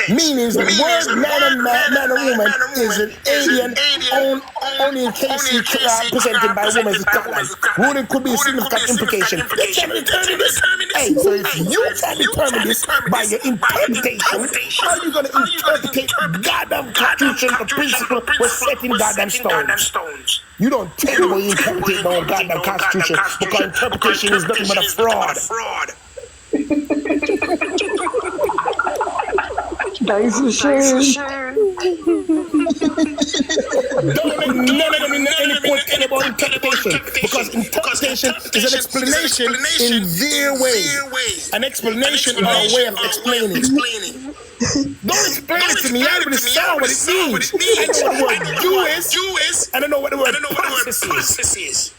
Meaning the word man and woman is an alien only in cases presented by women in Scotland. Ruling could be a significant implication. They can't determine this. Hey, so if you can determine this by your interpretation, how are you going to interpret goddamn constitution, the principle was set in goddamn stones? You don't tell me what you interpret no goddamn constitution, because interpretation is nothing but a fraud. Thanks for sharing. Don't make none of them in any point about interpretation, because interpretation is an explanation in their way. An explanation or a way of explaining. Don't explain it to me. I don't really know what it means. I know what the word Jew is, and I know what the word process is.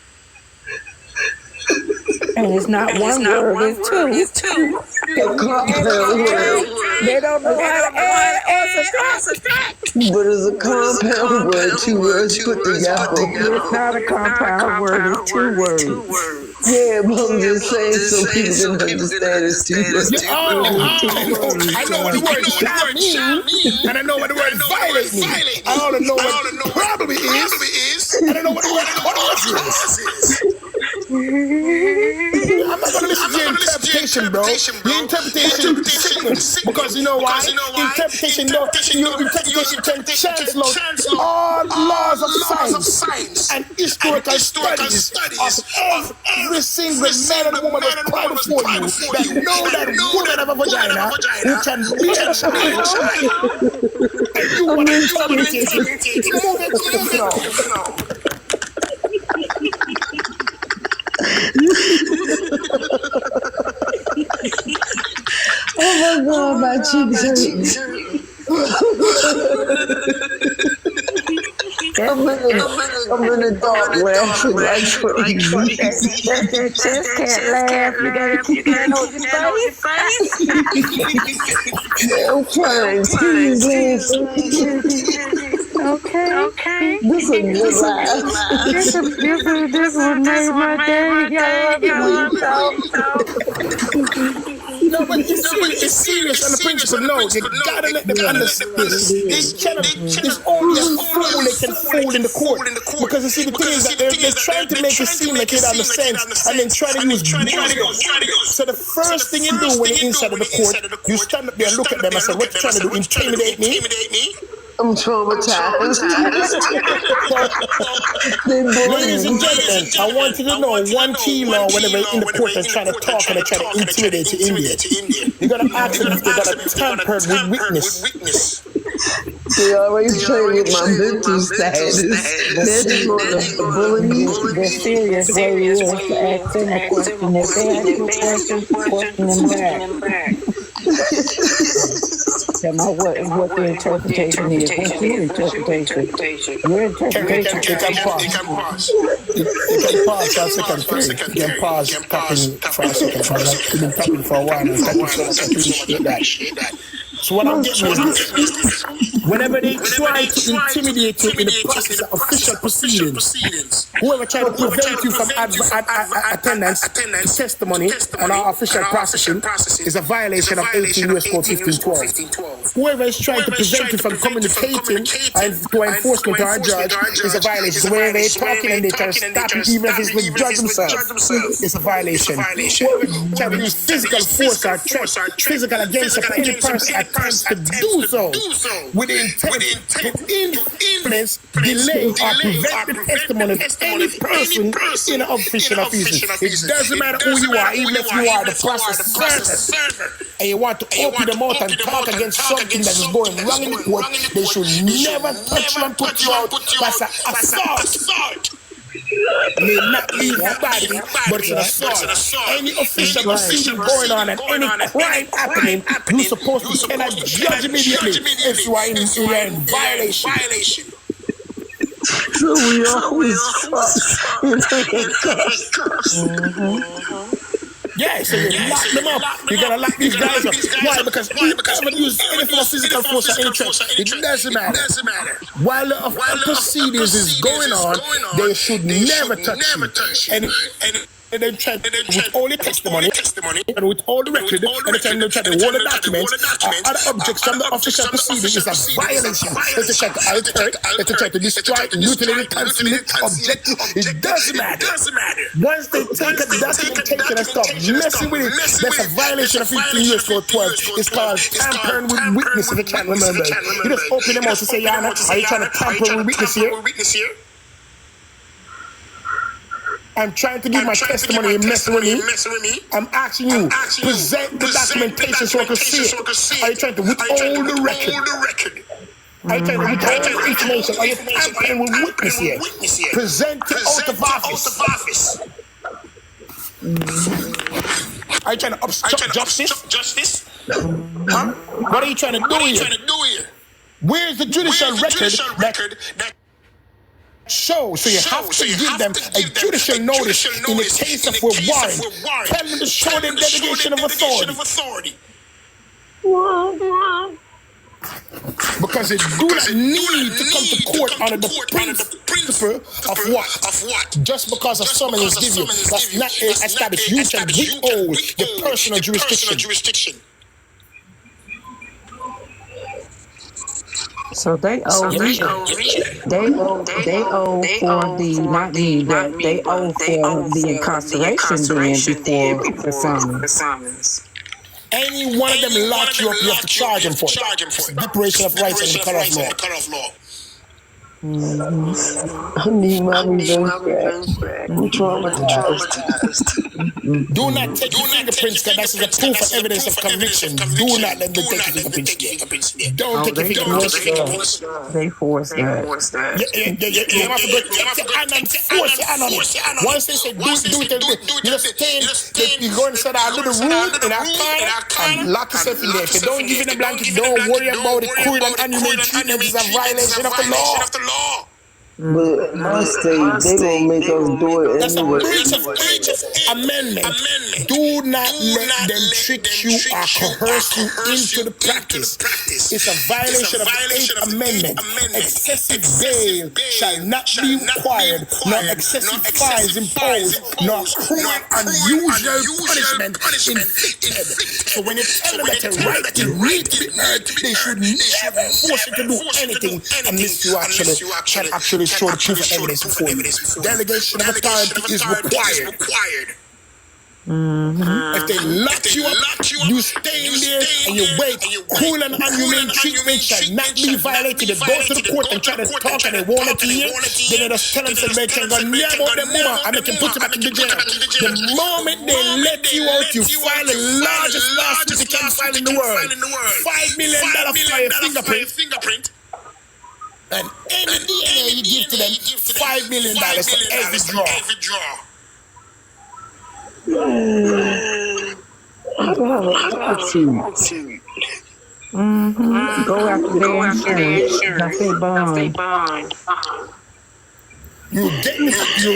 And it's not one word, it's two. A compound word. They don't know how to add or subtract. But it's a compound word, two words put together. It's not a compound word, it's two words. Yeah, but I'm just saying so people can understand it's two words. I know what the word shall mean, and I know what the word violate means. I don't know what probably is, and I know what the word cause is. I'm not going to listen to your interpretation, bro. Your interpretation is sickness. Because you know why? Interpretation can cancel all laws of science and historical studies of every single man and woman that cry before you that know that women have a vagina who can be a child. And you want to interpret it. Move it. Oh my God, my cheeks hurt. I'm in the dark laughing like crazy. Just can't laugh. You gotta keep that on your face. I'm trying to laugh. Okay. This is a good laugh. This one made my day. No, but it's serious on the principle. No, you gotta let them understand this. It's only a fool they can fool in the court. Because you see, the thing is that they're trying to make it seem like it makes sense, and then trying to use videos. So the first thing you do when you're inside of the court, you stand up there and look at them and say, what you trying to do, intimidate me? I'm traumatized. Ladies and gentlemen, I want you to know one key law whenever you're in the court and trying to talk and they're trying to intimidate you Indian. You gotta ask them if they got a tampered with witness. They always play with my mental status. They're just going to bully me. The serious way is to ask them a question. If they ask you a question them back. tell me what the interpretation is. What's your interpretation? Your interpretation. It can pause. It can pause for a second, Kerry. You can pause tapping for a second. You've been tapping for a while and thank you so much. I appreciate that. So what I'm getting is this. Whenever they try to intimidate you in the process of official proceedings, whoever tried to prevent you from attendance, testimony on our official processing is a violation of 18 U.S. Code 1512. Whoever is trying to prevent you from communicating to enforcement or a judge is a violation. So whenever they're talking and they try to stop you, even if it's the judge themselves, it's a violation. Whoever try to use physical force or threat, physical against any person attempts to do so with the intent to influence, delay, or prevent the testimony of any person in an official office. It doesn't matter who you are, even if you are the process server, and you want to open your mouth and talk against something that is going wrong in the court, they should never touch you and put you out. That's an assault. May not be your body, but it's an assault. Any official proceeding going on and any crime happening, you're supposed to cannot judge immediately if you are in violation. So we always Yeah, so you lock them up. You gotta lock these guys up. Why? Because you haven't used any form of physical force or any threat. It doesn't matter. While the proceedings is going on, they should never touch you. And they try with all the testimony and with all the record, and they try to hold the documents or other objects from the official proceedings is a violation. They try to alter it, they try to destroy it, mutilate it, conceal it, object it. It doesn't matter. Once they take a documentation and stop messing with it, that's a violation of 15 U.S. Code 12. It's called tampering with witness, if you can't remember it. You just open them out and say, Yana, are you trying to tamper with witness here? I'm trying to give my testimony, you're messing with me. I'm asking you, present the documentation so I can see it. Are you trying to withhold the record? Are you trying to withhold the information? Are you tampering with witness here? Present the oath of office. Are you trying to obstruct justice? Huh? What are you trying to do here? Where's the judicial record that show? So you have to give them a judicial notice in the case of a warrant. Tell them to show them delegation of authority. Because they do not need to come to court under the principle of what? Just because a summons is given, that's not established. You can withhold the personal jurisdiction. So they owe me. They owe for the not me, but they owe for the incarceration then before the summons. Any one of them lock you up, you have to charge them for it. Deprivation of rights and the color of law. I need my revenge back. I'm traumatized. Do not take your fingerprints, because that's a proof of evidence of conviction. Do not let them take your fingerprints. Don't take your fingerprints. They force that. You have to go take your hand and force your hand on it. Once they say do it, you just stay, you go inside our little room in our car and lock yourself in there. If you don't give it a blanket, don't worry about it. Cruel and inhumane treatment is a violation of the law. But my state, they gonna make us do it That's anyway. a breach of amendment. Do not let them trick you or coerce you into the practice. It's a violation of the 8th Amendment. Excessive bail shall not be required, nor excessive fines imposed, nor cruel and unusual punishment inflicted. So when you tell them that the right to need to be heard, they should never force you to do anything unless you can actually show the proof of evidence before you. Delegation of authority is required. If they lock you up, you stay in there and you wait. Cruel and inhumane treatment shall not be violated. They go to the court and try to talk and they won't let you in. Then they just tell them to make them go near about them woman and they can put you back in the jail. The moment they let you out, you file the largest lawsuit you can file in the world. $5 million for your fingerprint. And any DNA you give to them, $5 million for every draw. I don't have a lawsuit. Go after their insurance. Don't say bond. You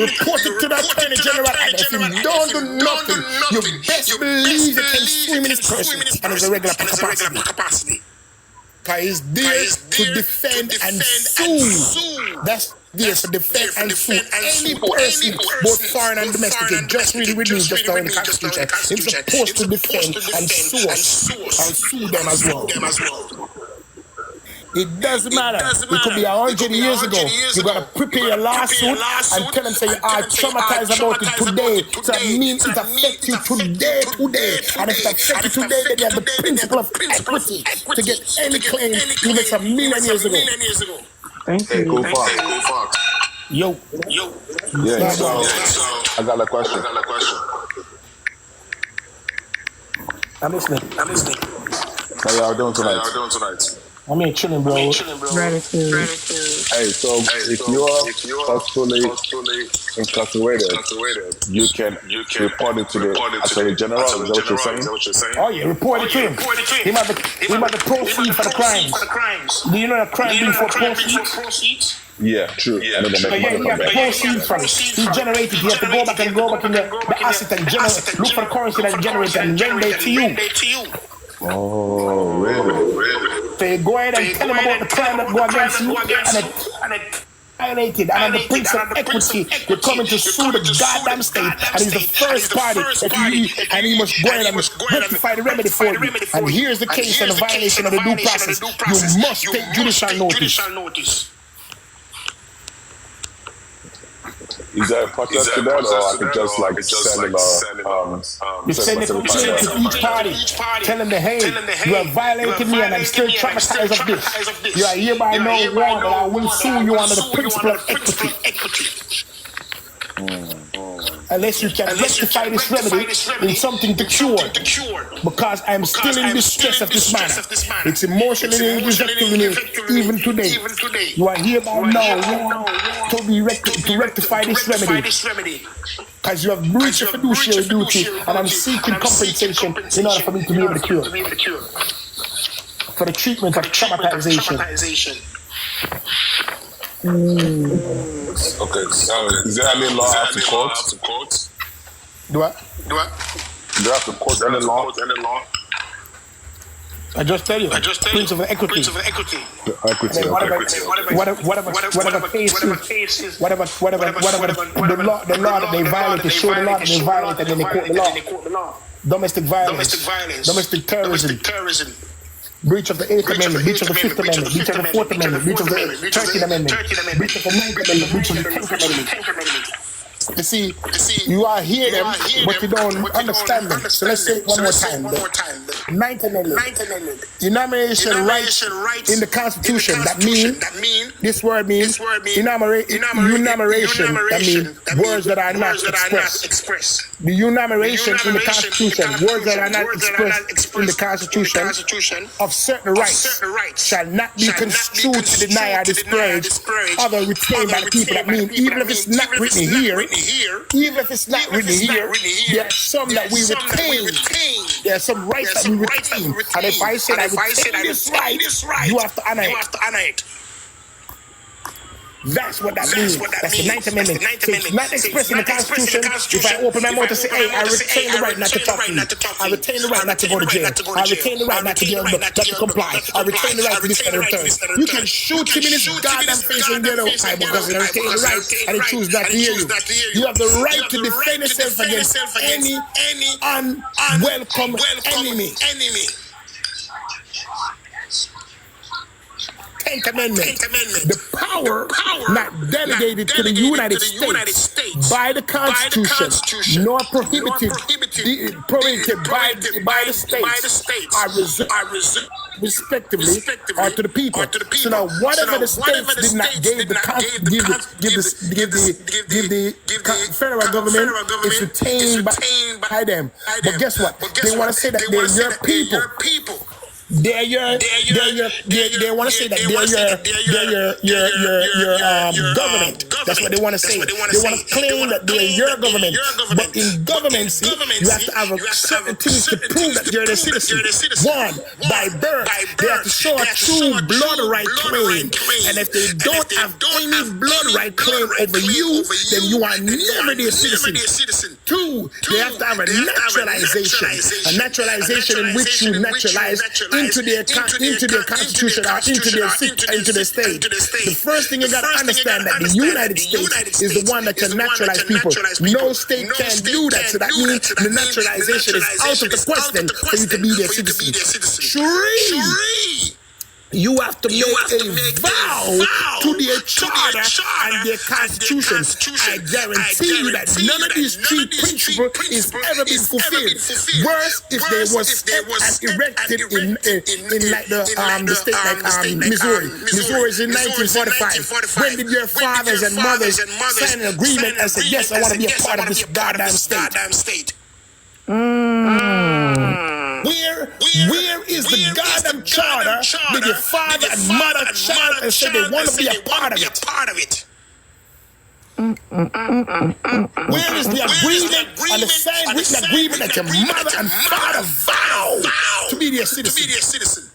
report it to the Attorney General, and if you don't do nothing, you best believe you can swim in this person, and it's a regular capacity. Because he's there to defend and sue. That's there to defend and sue any person, both foreign and domestic. It just really reduced just in the Constitution. It's supposed to defend and sue us, and sue them as well. It doesn't matter. It could be 100 years ago. You gotta prepare your lawsuit and tell them say you are traumatized about it today. So that means it affects you today. And if it affects you today, then you have the principle of equity to get any claim even some million years ago. Thank you. Cool Fox. Yo. Yeah, so I got a question. I'm listening. How y'all doing tonight? I'm here chilling, bro. Gratitude. Hey, so if you're forcefully incarcerated, you can report it to the Attorney General. Is that what you're saying? Oh yeah, report it to him. He might be proceed for the crimes. Do you know the crime being for proceeds? Yeah, true. And then So they yeah, make you have money to come back. proceed from it. He generated. You have to go back in the asset and generate. Look for the currency that generates and render it to you. Oh, really? So you go ahead and tell him about the crime that go against you, and it violated. And on the principle of equity, you're coming to sue the goddamn state, and he's the first party and he must go ahead and rectify the remedy for you. And here's the case and the violation of the due process. You must take judicial notice. Is there a process to that, or I could just like send You send it to each party. Tell them that, hey, you have violated me and I'm still traumatized of this. You are hereby no wrong, but I will sue you under the principle of equity. Unless you can rectify this remedy in something to cure. Because I'm still in distress of this matter. It's emotionally effective even today. You are hereby now to rectify this remedy. Because you have breached your fiduciary duty, and I'm seeking compensation in order for me to be able to cure. For the treatment of traumatization. Okay, is there any law out to court? Do I? Do you have to quote any law? I just tell you. Principle of equity. Equity. Whatever case is, whatever the law that they violate, they show the law that they violate, and then they quote the law. Domestic violence, domestic terrorism, breach of the 8th Amendment, breach of the 5th Amendment, breach of the 4th Amendment, breach of the 13th Amendment, breach of the 9th Amendment, breach of the 10th Amendment. You see, you are hear them, but you don't understand them. So let's say it one more time. The 9th Amendment. Enumeration right in the Constitution. That means, this word means enumeration. That means words that are not expressed. The enumeration in the Constitution, words that are not expressed in the Constitution of certain rights shall not be construed to deny or disparage other retained by the people. That means even if it's not written here, there are some that we retain. There are some rights that we retain. And if I say I retain this right, you have to honor it. That's what that means. That's the 9th Amendment. So it's not expressed in the Constitution. If I open my mouth and say, hey, I retain the right not to talk to you. I retain the right not to go to jail. I retain the right not to comply. I retain the right to this kind of return. You can shoot him in his goddamn face and get out because he retain the right and he choose not to hear you. You have the right to defend yourself against any unwelcome enemy. 10th Amendment. The power not delegated to the United States by the Constitution, nor prohibited by the states, are reserved respectively or to the people. So now, whatever the states did not give the federal government, it's retained by them. But guess what? They want to say that they're your people. They want to say that they're your government. That's what they want to say. They want to claim that they're your government. But in government, see, you have to have certain things to prove that you're a citizen. One, by birth, they have to show a true blood right claim. And if they don't have any blood right claim over you, then you are never their citizen. Two, they have to have a naturalization in which you naturalize into their constitution or into their state. The first thing you got to understand that the United States is the one that can naturalize people. No state can do that. So that means the naturalization is out of the question for you to be their citizen. You have to make a vow to their charter and their constitution. I guarantee you that none of these three principles is ever been fulfilled. Worse, if they was erected in like the state like Missouri. Missouri is in 1945. When did your fathers and mothers sign an agreement and say, yes, I want to be a part of this goddamn state? Where is the goddamn charter that your father and mother child and said they want to be a part of it? Where is the agreement and the signed written agreement that your mother and father vow to be their citizen?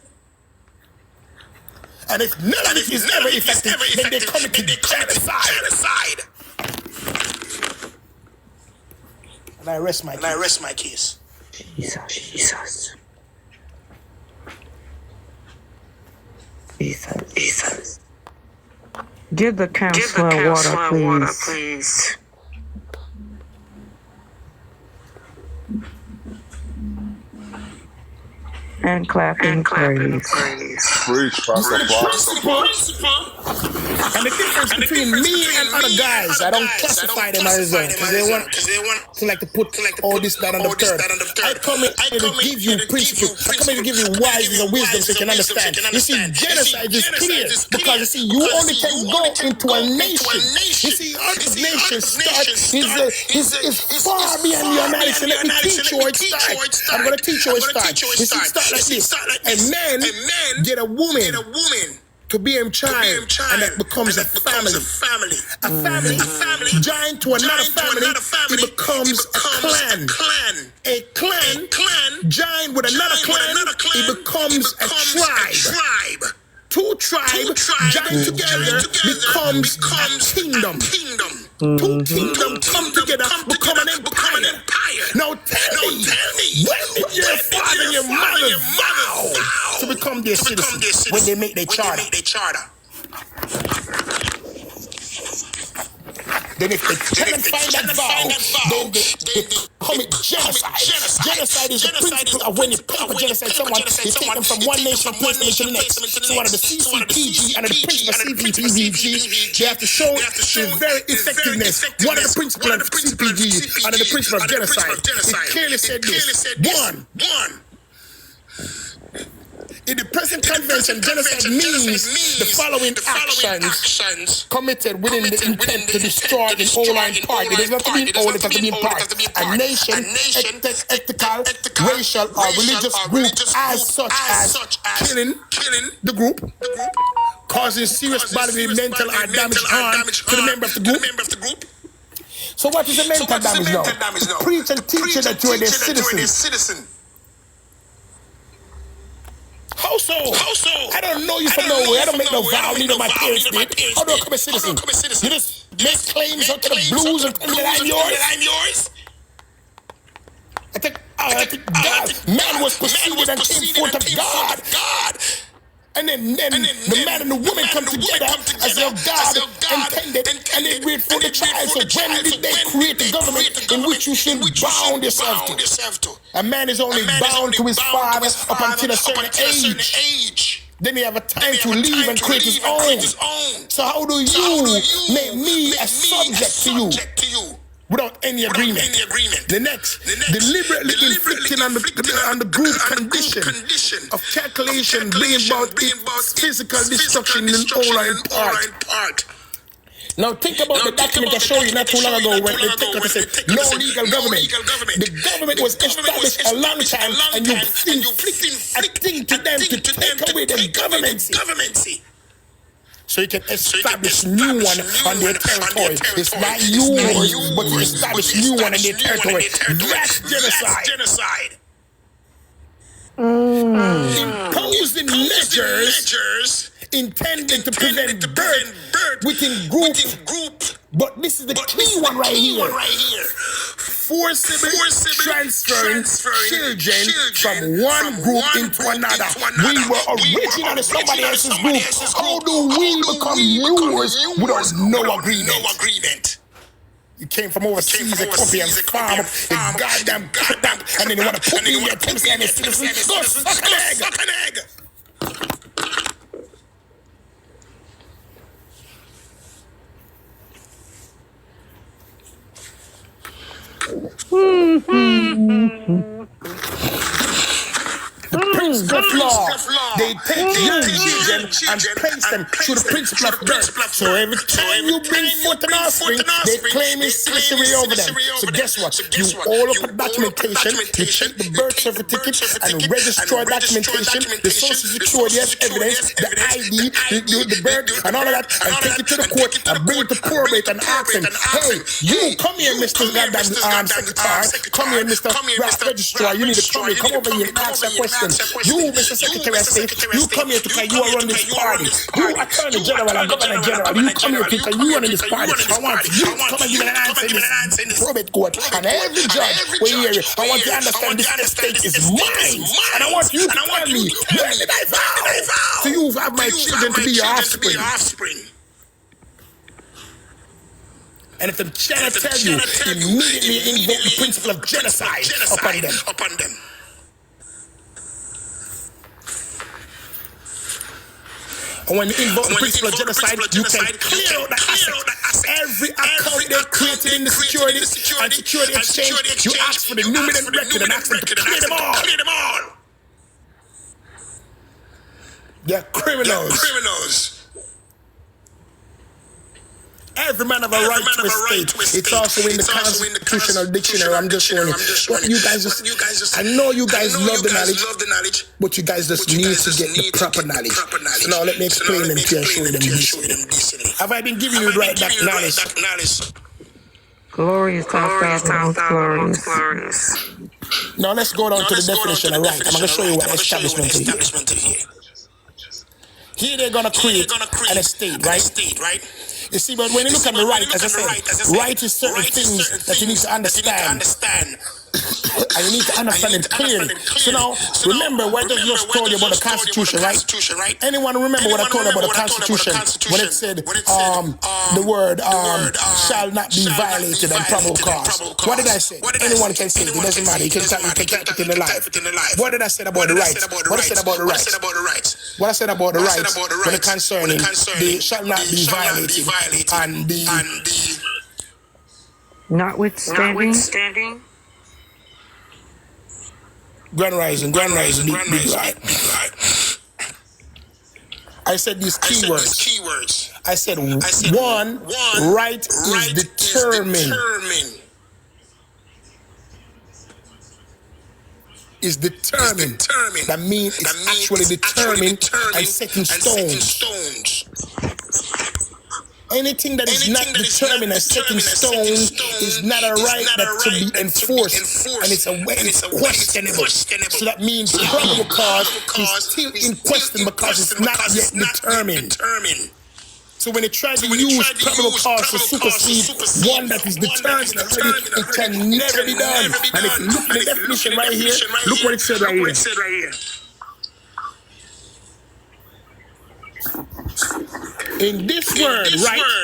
And if none of it is ever effective, then they come into genocide. And I rest my case. Jesus. Give the counselor water, please. And clapping praise. Preach, Pastor Paul. And the difference between me and other guys, I don't classify them as because they want to like to put all this, that, and the third. I come in to give you principles. I come in to give you wiseness and wisdom so you can understand. You see, genocide is clear because you see, you only can go into a nation. You see, our nation start is far beyond the United States. Let me teach you how it starts. I'm going to teach you how it starts. You see, start like this. A man get a woman to be in child, and that becomes a family. A family joined to another family, it becomes a clan. A clan joined with another clan, it becomes a tribe. Two tribes joined together becomes a kingdom. Two kingdoms come together, become an empire. Now tell me, when did your father and your mother vow to become their citizens when they make their charter? Then if they cannot find that vow, then they commit genocide. Genocide is the principle of when you pay for genocide someone, you take them from one nation and place them into the next. So under the CCPG, under the principle of CCPG, they have to show the very effectiveness. One of the principles of the CCPG, under the principle of genocide, it clearly said this. One, in the present convention, genocide means the following actions committed within the intent to destroy in whole and part. It does not mean whole, it has to be in part. A nation, ethical, racial, or religious group as such as killing the group, causing serious bodily, mental, or damage harm to the member of the group. So what is the mental damage now? To preach and teach you that you are their citizen. How so? I don't know you from nowhere. I don't make no vow, neither my parents did. How do I become a citizen? You just make claims out to the blues and tell me that I'm yours? I think God, man was preceded and came forth of God. And then the man and the woman come together as their God intended, and they wait for the child. So when did they create the government in which you should bound yourself to? A man is only bound to his father up until a certain age. Then he have a time to leave and create his own. So how do you make me a subject to you? Without any agreement. The next, deliberately inflicting on the group condition of calculation, bringing about its physical destruction in whole or in part. Now think about the document I showed you not too long ago when they take us and said no legal government. The government was established a long time, and you inflict a thing to them to take away the government. So you can establish new one on their territory. It's not yours, but you establish new one on their territory. That's genocide. Imposing measures intended to prevent birth within group. But this is the key one right here. Forcibly transferring children from one group into another. We were originally somebody else's group. How do we become yours without no agreement? You came from overseas, a copy and farm up the goddamn goddamn, and then you want to put me in your Tennessee and citizen. Go suck an egg. The principle of law, they take young children and place them through the principle of birth. So every time you bring forth an offspring, they claim it's slavery over them. So guess what? You all up a documentation, you check the birth certificate and register documentation, the social security evidence, the ID, the birth, and all of that, and take it to the court and bring it to probate and ask them, hey, you come here, Mr. Goddamn Secretary, come here, Mr. Registrar, you need to come here, come over here and ask that question. You, Mr. Secretary of State, you come here because you are running this party. You, Attorney General and Governor General, you come here because you are running this party. I want you to come and give an answer in this probate court. And every judge will hear you. I want you to understand this estate is mine. And I want you to tell me, when did I vow to you have my children to be your offspring? And if the channel tell you, immediately invoke the principle of genocide upon them. And when you invoke the principle of genocide, you can clear out the asset. Every account they created in the security and security exchange, you ask for the numinous record and ask them to clear them all. They're criminals. Every man have a right to a state. It's also in the constitutional dictionary. I'm just showing you. But you guys just, I know you guys love the knowledge, but you guys just need to get the proper knowledge. So now let me explain them to you and show them decently. Have I been giving you right that knowledge? Glorious, glorious. Now let's go down to the definition of right. I'm going to show you what establishment is. Here they're going to create an estate, right? You see, but when you look at the right, as I said, right is certain things that you need to understand. And you need to understand it clearly. So now, remember what I just told you about the Constitution, right? Anyone remember what I told you about the Constitution? When it said, the word shall not be violated and probable cause. What did I say? Anyone can say it. It doesn't matter. You can type it in the live. What did I say about the rights? What I said about the rights? What I said about the rights when it concerning they shall not be violated and the notwithstanding. Grand Rising, big right. I said these keywords. I said one, right is determined. Is determined. That means it's actually determined and set in stones. Anything that is not determined and set in stone is not a right that to be enforced, and it's questionable. So that means probable cause is still in question because it's not yet determined. So when they try to use probable cause to supersede one that is determined already, it can never be done. And if you look at the definition right here, look what it said right here. In this word,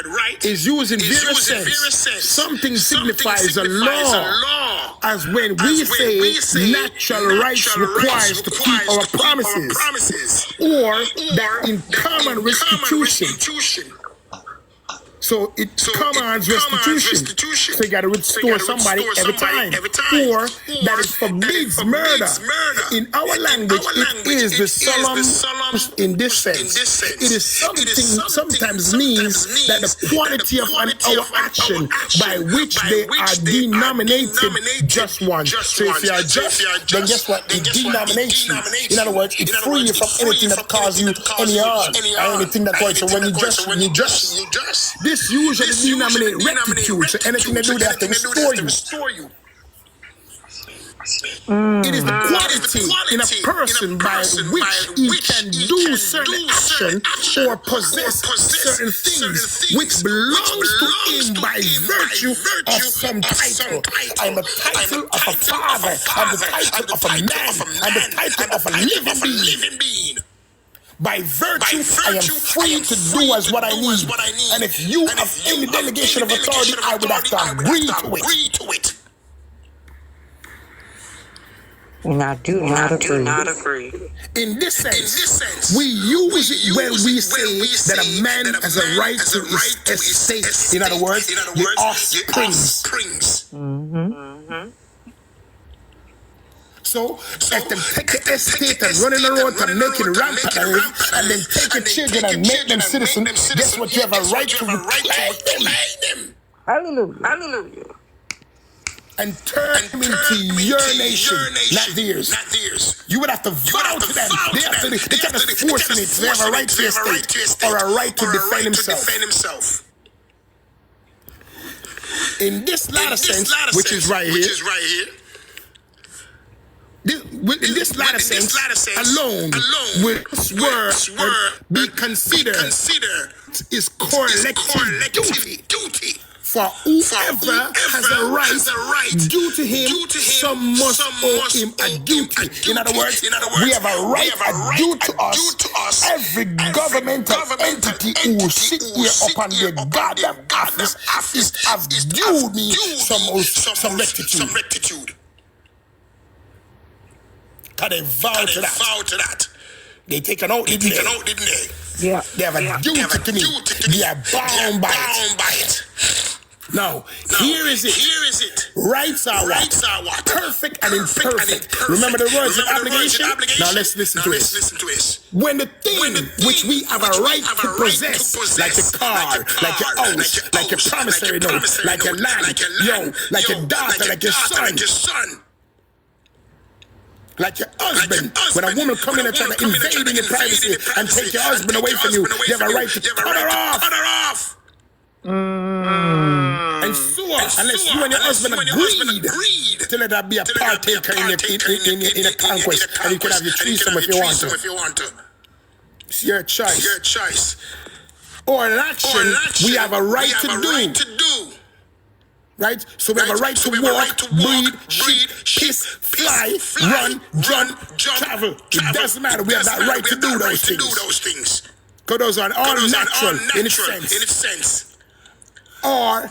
right, is used in various sense. Something signifies a law, as when we say natural rights requires to keep our promises, or that in common restitution. So it commands restitution. So you got to restore somebody every time. Or that it forbids murder. In our language, it is the solemn in this sense. It is something sometimes means that the quality of our action by which they are denominated just one. So if you are just, then guess what? It denominates you. In other words, it frees you from anything that causes you any harm or anything that causes you. So when you just, this usually denominates rectitude. So anything they do, they have to restore you. It is the quality in a person by which he can do certain action or possess certain things which belongs to him by virtue of some title. I'm a title of a father, I'm the title of a man, I'm the title of a living being. By virtue, I am free to do as what I need. And if you have any delegation of authority, I would have to agree to it. And I do not agree. In this sense, we use it when we say that a man has a right to his estate. In other words, the offsprings. So, if them take the estate and run in the road and make it rampant and then take your children and make them citizens, guess what? You have a right to reclaim them. Hallelujah. And turn them into your nation, not theirs. You would have to vow to them. They can't just force it. They have a right to estate or a right to defend himself. In this latter sense, which is right here, in this latter sense alone will be considered is correlative duty. For whoever has a right due to him, some must owe him a duty. In other words, we have a right due to us. Every governmental entity who sit here upon their goddamn office is have due me some rectitude. Because they vow to that. They take an oath, didn't they? Yeah. They have a duty to me. They are bound by it. Now, here is it. Rights are what? Perfect and imperfect. Remember the words of obligation? Now let's listen to this. When the thing which we have a right to possess, like a car, like your house, like your promissory note, like your land, like your daughter, like your son, like your husband, when a woman come in and try to invade in your privacy and take your husband away from you, you have a right to cut her off. And so, unless you and your husband agreed to let that be a partaker in a conquest, and you can have your threesome if you want to. It's your choice. Or an action we have a right to do. Right? So we have a right to walk, breathe, shit, piss, fly, run, travel. It doesn't matter. We have that right to do those things. Because those are all natural in its sense. Or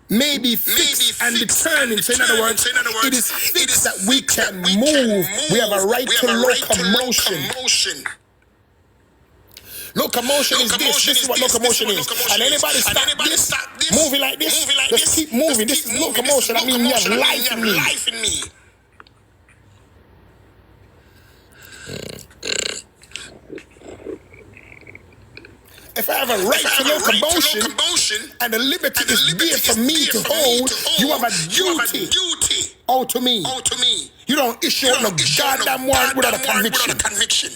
maybe fixed and determined. So in other words, it is fixed that we can move. We have a right to locomotion. Locomotion is this. This is what locomotion is. And anybody stop this, moving like this, just keep moving. This is locomotion. I mean, you have life in me. If I have a right to locomotion and the liberty is there for me to hold, you have a duty owed to me. You don't issue no goddamn warrant without a conviction.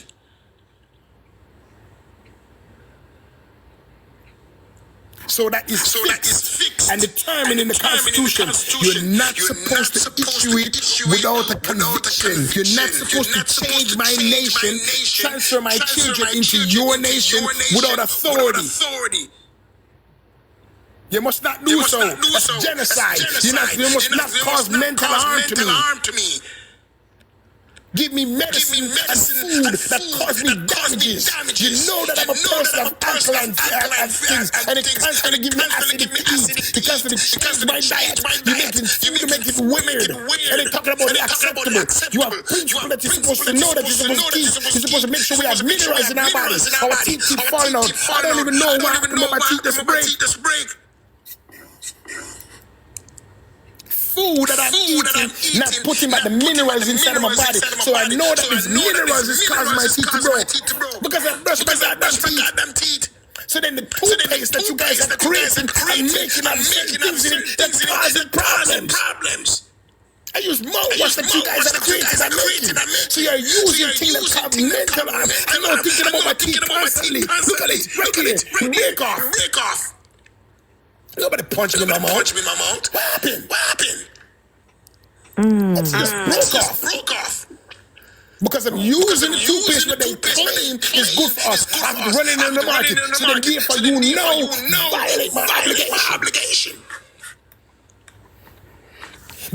So that is fixed and determined in the Constitution. You're not supposed to issue it without a conviction. You're not supposed to change my nation, transfer my children into your nation without authority. You must not do so. That's genocide. You must not cause mental harm to me. Give me medicine and food that cause me damages. You know that I'm a person of alkaline things, and it constantly give me acid to eat. It constantly change my diet. You make it food to make it weird. And they're talking about the acceptable. You have principle that you're supposed to know that you're supposed to keep. You're supposed to make sure we have minerals in our body. Our teeth keep falling out. I don't even know what happened to my teeth this break. Food that I'm eating, not putting back the minerals inside of my body. So I know that these minerals is causing my teeth to grow. Because I brush my goddamn teeth. So then the toothpaste that you guys are creating and making and things in it that's causing problems. I use mouthwash that you guys are creating and making. So you're using things that cause mental harm. I'm not thinking about my teeth constantly. Look at it, right here. Break off. Nobody punched me in my mouth. What happened? It just broke off. Because I'm using the toothpaste that they claim is good for us. I'm running in the market. So then therefore you know violate my obligation.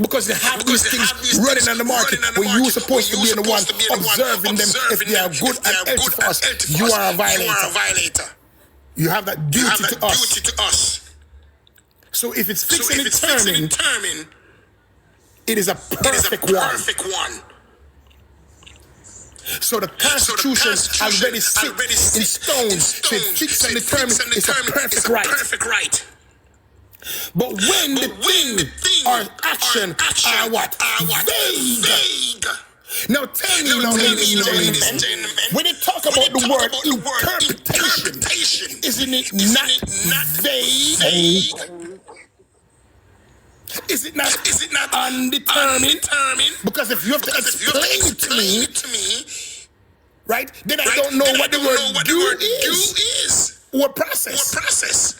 Because they have these things running on the market where you're supposed to be the one observing them if they are good and healthy for us. You are a violator. You have that duty to us. So if it's fixing and determined, it is a perfect one. So the Constitution already set in stone. So it's fixed and determined, it's a perfect right. But when the thing or action are what? Vague. Now tell me, ladies and gentlemen, when you talk about the word interpretation, isn't it not vague? Is it not undetermined? Because if you have to explain it to me, right, then I don't know what the word do is. Or process.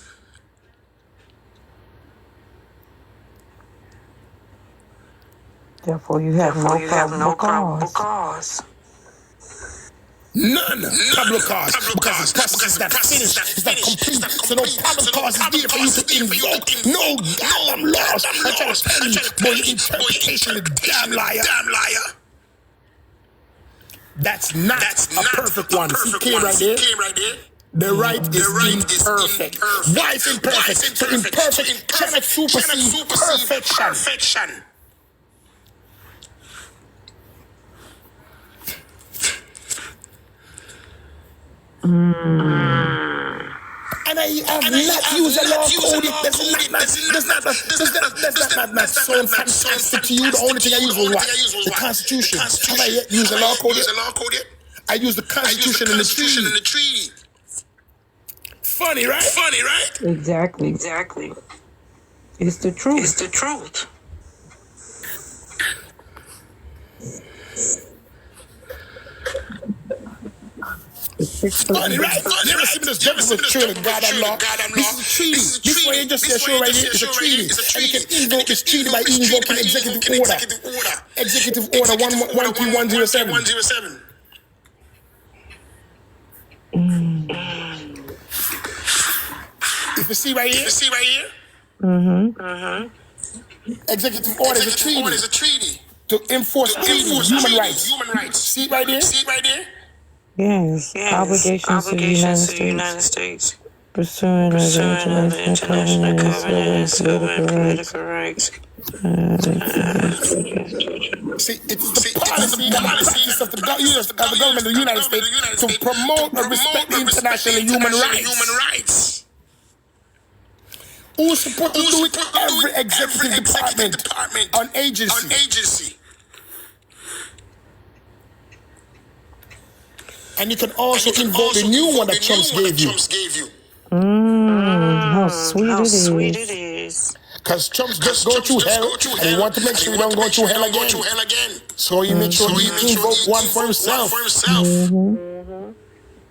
Therefore, you have no probable cause. None probable cause, because the process is not finished, it's not complete, so no probable cause is there for you to invoke. No damn laws. I'm trying to tell you, boy, your interpretation is damn liar. That's not a perfect one. See, came right there. The right is imperfect. Why is imperfect? So imperfect cannot supersede perfection. And I have not used a law code. Does not sound fantastic to you. The only thing I use was what? The Constitution. Have I yet used a law code yet? I use the Constitution and the treaty. Funny, right? Exactly. It's the truth. Funny, right? Never seen this devil with true goddamn law. This is a treaty. This way you just say sure right here is a treaty. And you can invoke this treaty by invoking executive order. Executive order 13107. If you see right here, executive order is a treaty to enforce human rights. See right there? Yes. Obligations to the United States. Pursuing the international covenants governing political rights. See, it's the policy of the government of the United States to promote and respect international human rights. Who's supposed to do it? Every executive department on agency. And you can also invoke the new one that Trump gave you. How sweet it is. Because Trump just go through hell, and he wants to make sure he don't go through hell again. So he makes sure he invoke one for himself.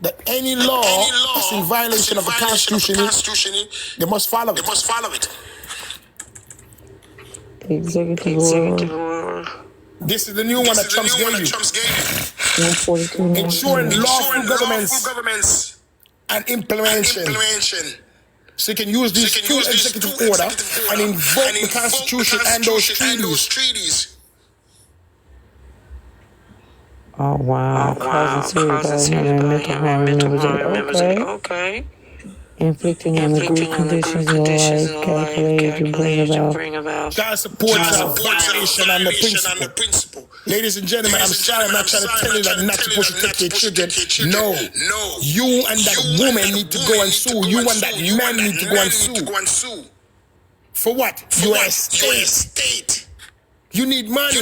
That any law that's in violation of the Constitution, they must follow it. Executive order. This is the new one that Trump gave you. 142. Ensuring lawful governments and implementation. So you can use these two executive order and invoke the Constitution and those treaties. Oh wow, causes serious mental harm members. Okay. Inflicting on the group conditions of life calculated to bring about. Child support is a violation on the principle. Ladies and gentlemen, I'm sorry, I'm not trying to tell you that you're not supposed to take your children. No. You and that woman need to go and sue. You and that man need to go and sue. For what? Your estate. You need money.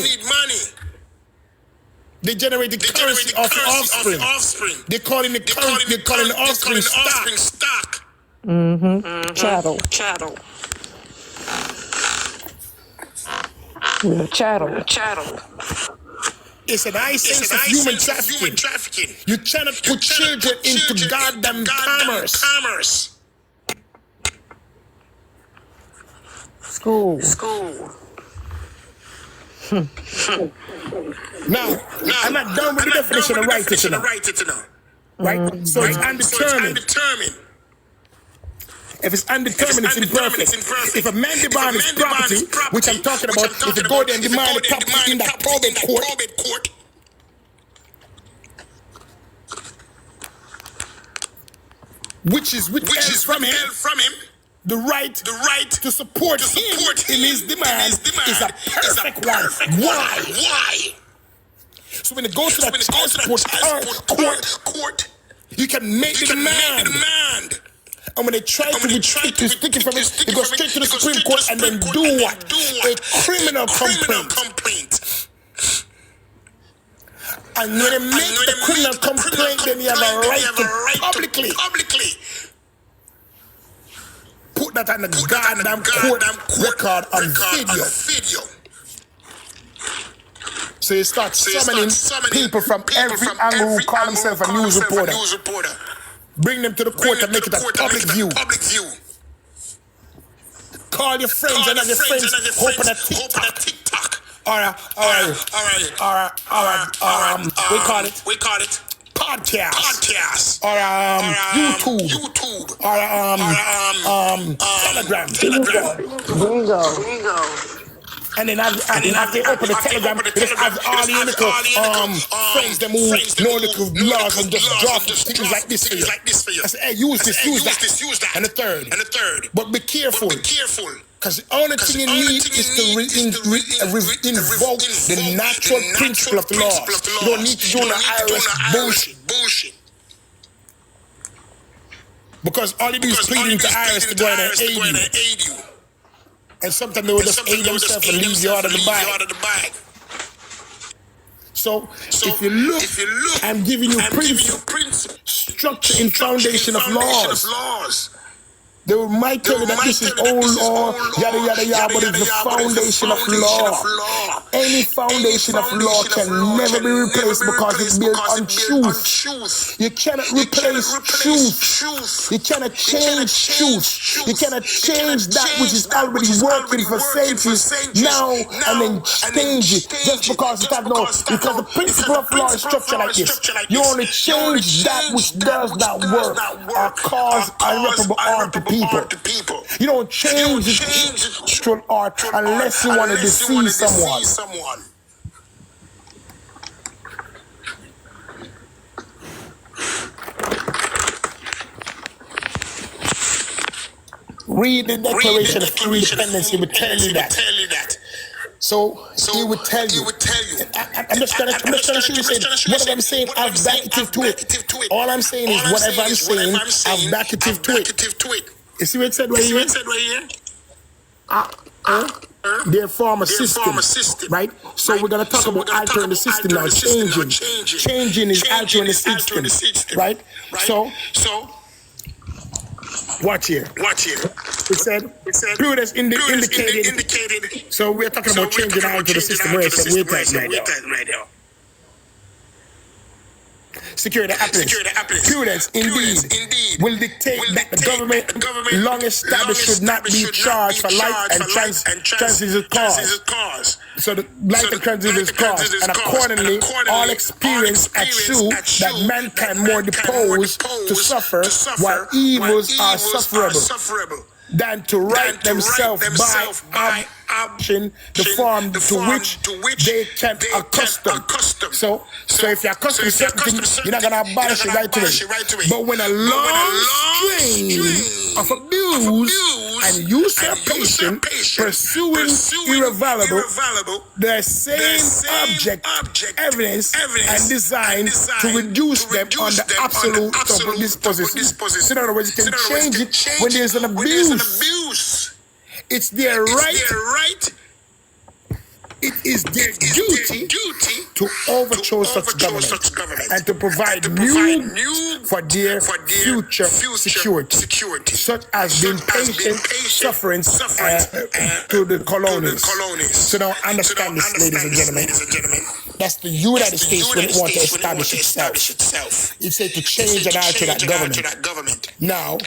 They generate the currency of the offspring. They're calling the offspring stock. Chattel. Chattel. It's an essence of human trafficking. You cannot put children into goddamn commerce. School. Now, I'm not done with the definition of right to know. Right? So it's undetermined. If it's undetermined, it's imperfect. If a man demands his property, which I'm talking about, if you go there and demand the property in that probate court, which is from him, the right to support him in his demand is a perfect one. Why? So when it goes to that child support court, you can make the demand. And when they try to restrict you, stick it from it, they go straight to the Supreme Court and then do what? A criminal complaint. And when they make the criminal complaint, then you have a right to publicly put that on the goddamn court record on video. So you start summoning people from every angle who call themselves a news reporter. Bring them to the court and make it a public view. Call your friends and have your friends open a TikTok. We call it podcast. Or YouTube. Or Telegram. Bingo. And then after they open the Telegram, they just have all the little friends them who know the laws and just draw things like this for you. I say, hey, use this, use that. And the third. But be careful. Because the only thing you need is to invoke the natural principle of the law. You don't need to do the IRS bullshit. Because all you do is plead into IRS to go in and aid you. And sometimes they will just aid themselves and leave you out of the bag. So if you look, I'm giving you principle, structure and foundation of laws. They might tell you that this is old law, yada yada yada, but it's the foundation of law. Any foundation of law can never be replaced because it's built on truth. You cannot replace truth. You cannot change truth. You cannot change that which is already working for centuries now and then change it just because it has no. Because the principle of law is structured like this. You only change that which does not work or cause irreparable harm to people. You don't change the structural art unless you want to deceive someone. Read the Declaration of Independence, it will tell you that. So he would tell you. I'm just trying to show you. Whatever I'm saying, I've backative to it. All I'm saying is whatever I'm saying, I've backative to it. You see what it said right here? Their former system, right? So we're going to talk about altering the system now, changing. Changing is altering the system, right? So, watch here. It said, prudence indicated. So we're talking about changing and altering the system. Where it said, we're right now. Security applicants. Prudence, indeed, will dictate that the government long established should not be charged for life and transit cause. So the life and transit is cause, and accordingly, all experience assure that mankind more disposed to suffer, while evils are sufferable. than to write themselves by option the form to which they can accustom. So if you're accustomed to certain things, you're not going to abolish it right away. But when a long string of abuse and usurpation pursuing irrevalable, the same object, evidence, and design to reduce them on the absolute disposition. So in other words, you can change it when there's an abuse. It's their right. It is their duty to overthrow such government and to provide new for their future security, such as being patient suffering to the colonies. So now understand this, ladies and gentlemen. That's the United States when it wants to establish itself. It said to change and alter that government. Now,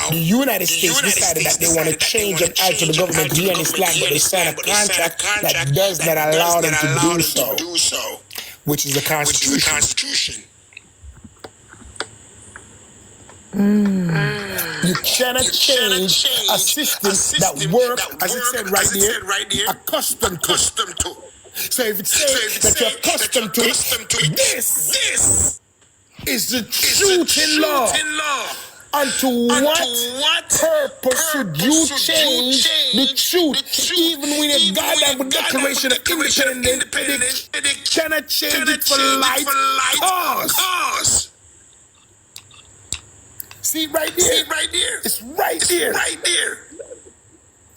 the United States decided that they want to change and alter the government here in this land, but they signed a contract that does not allow them to do so, which is the Constitution. You cannot change a system that works, as it said right there, accustomed to. So if it says that you're accustomed to it, this is the truth in law. Unto what purpose should you change the truth? Even when a God have a declaration of independence, they cannot change it for light cause. See right there? It's right there.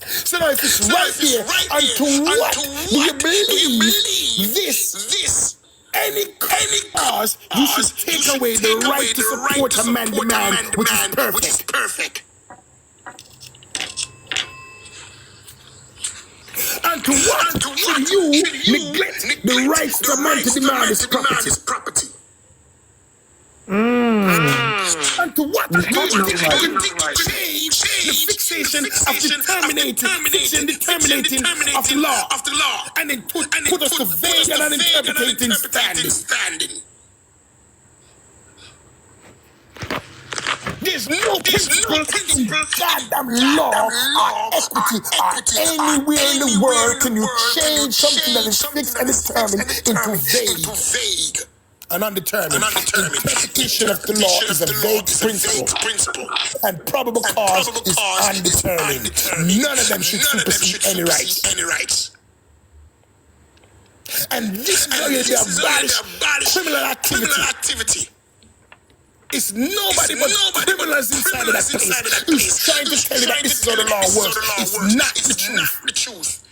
So now if it's right there, unto what do you believe this? Any cause, you should take away the right to support a man demand, which is perfect. And to what should you neglect the rights of a man to demand his property? And to what do you change the fixation of determinating of the law, and then put us to vague and uninterpreting standing? There's no principle in goddamn law or equity or anywhere in the world can you change something that is fixed and determined into vague. An undetermined interpretation of the law is a vague principle, and probable cause is undetermined. None of them should supersede any rights. And this is how you abolish criminal activity. It's nobody but criminals inside of that place who's trying to tell you that this is how the law works. It's not the truth.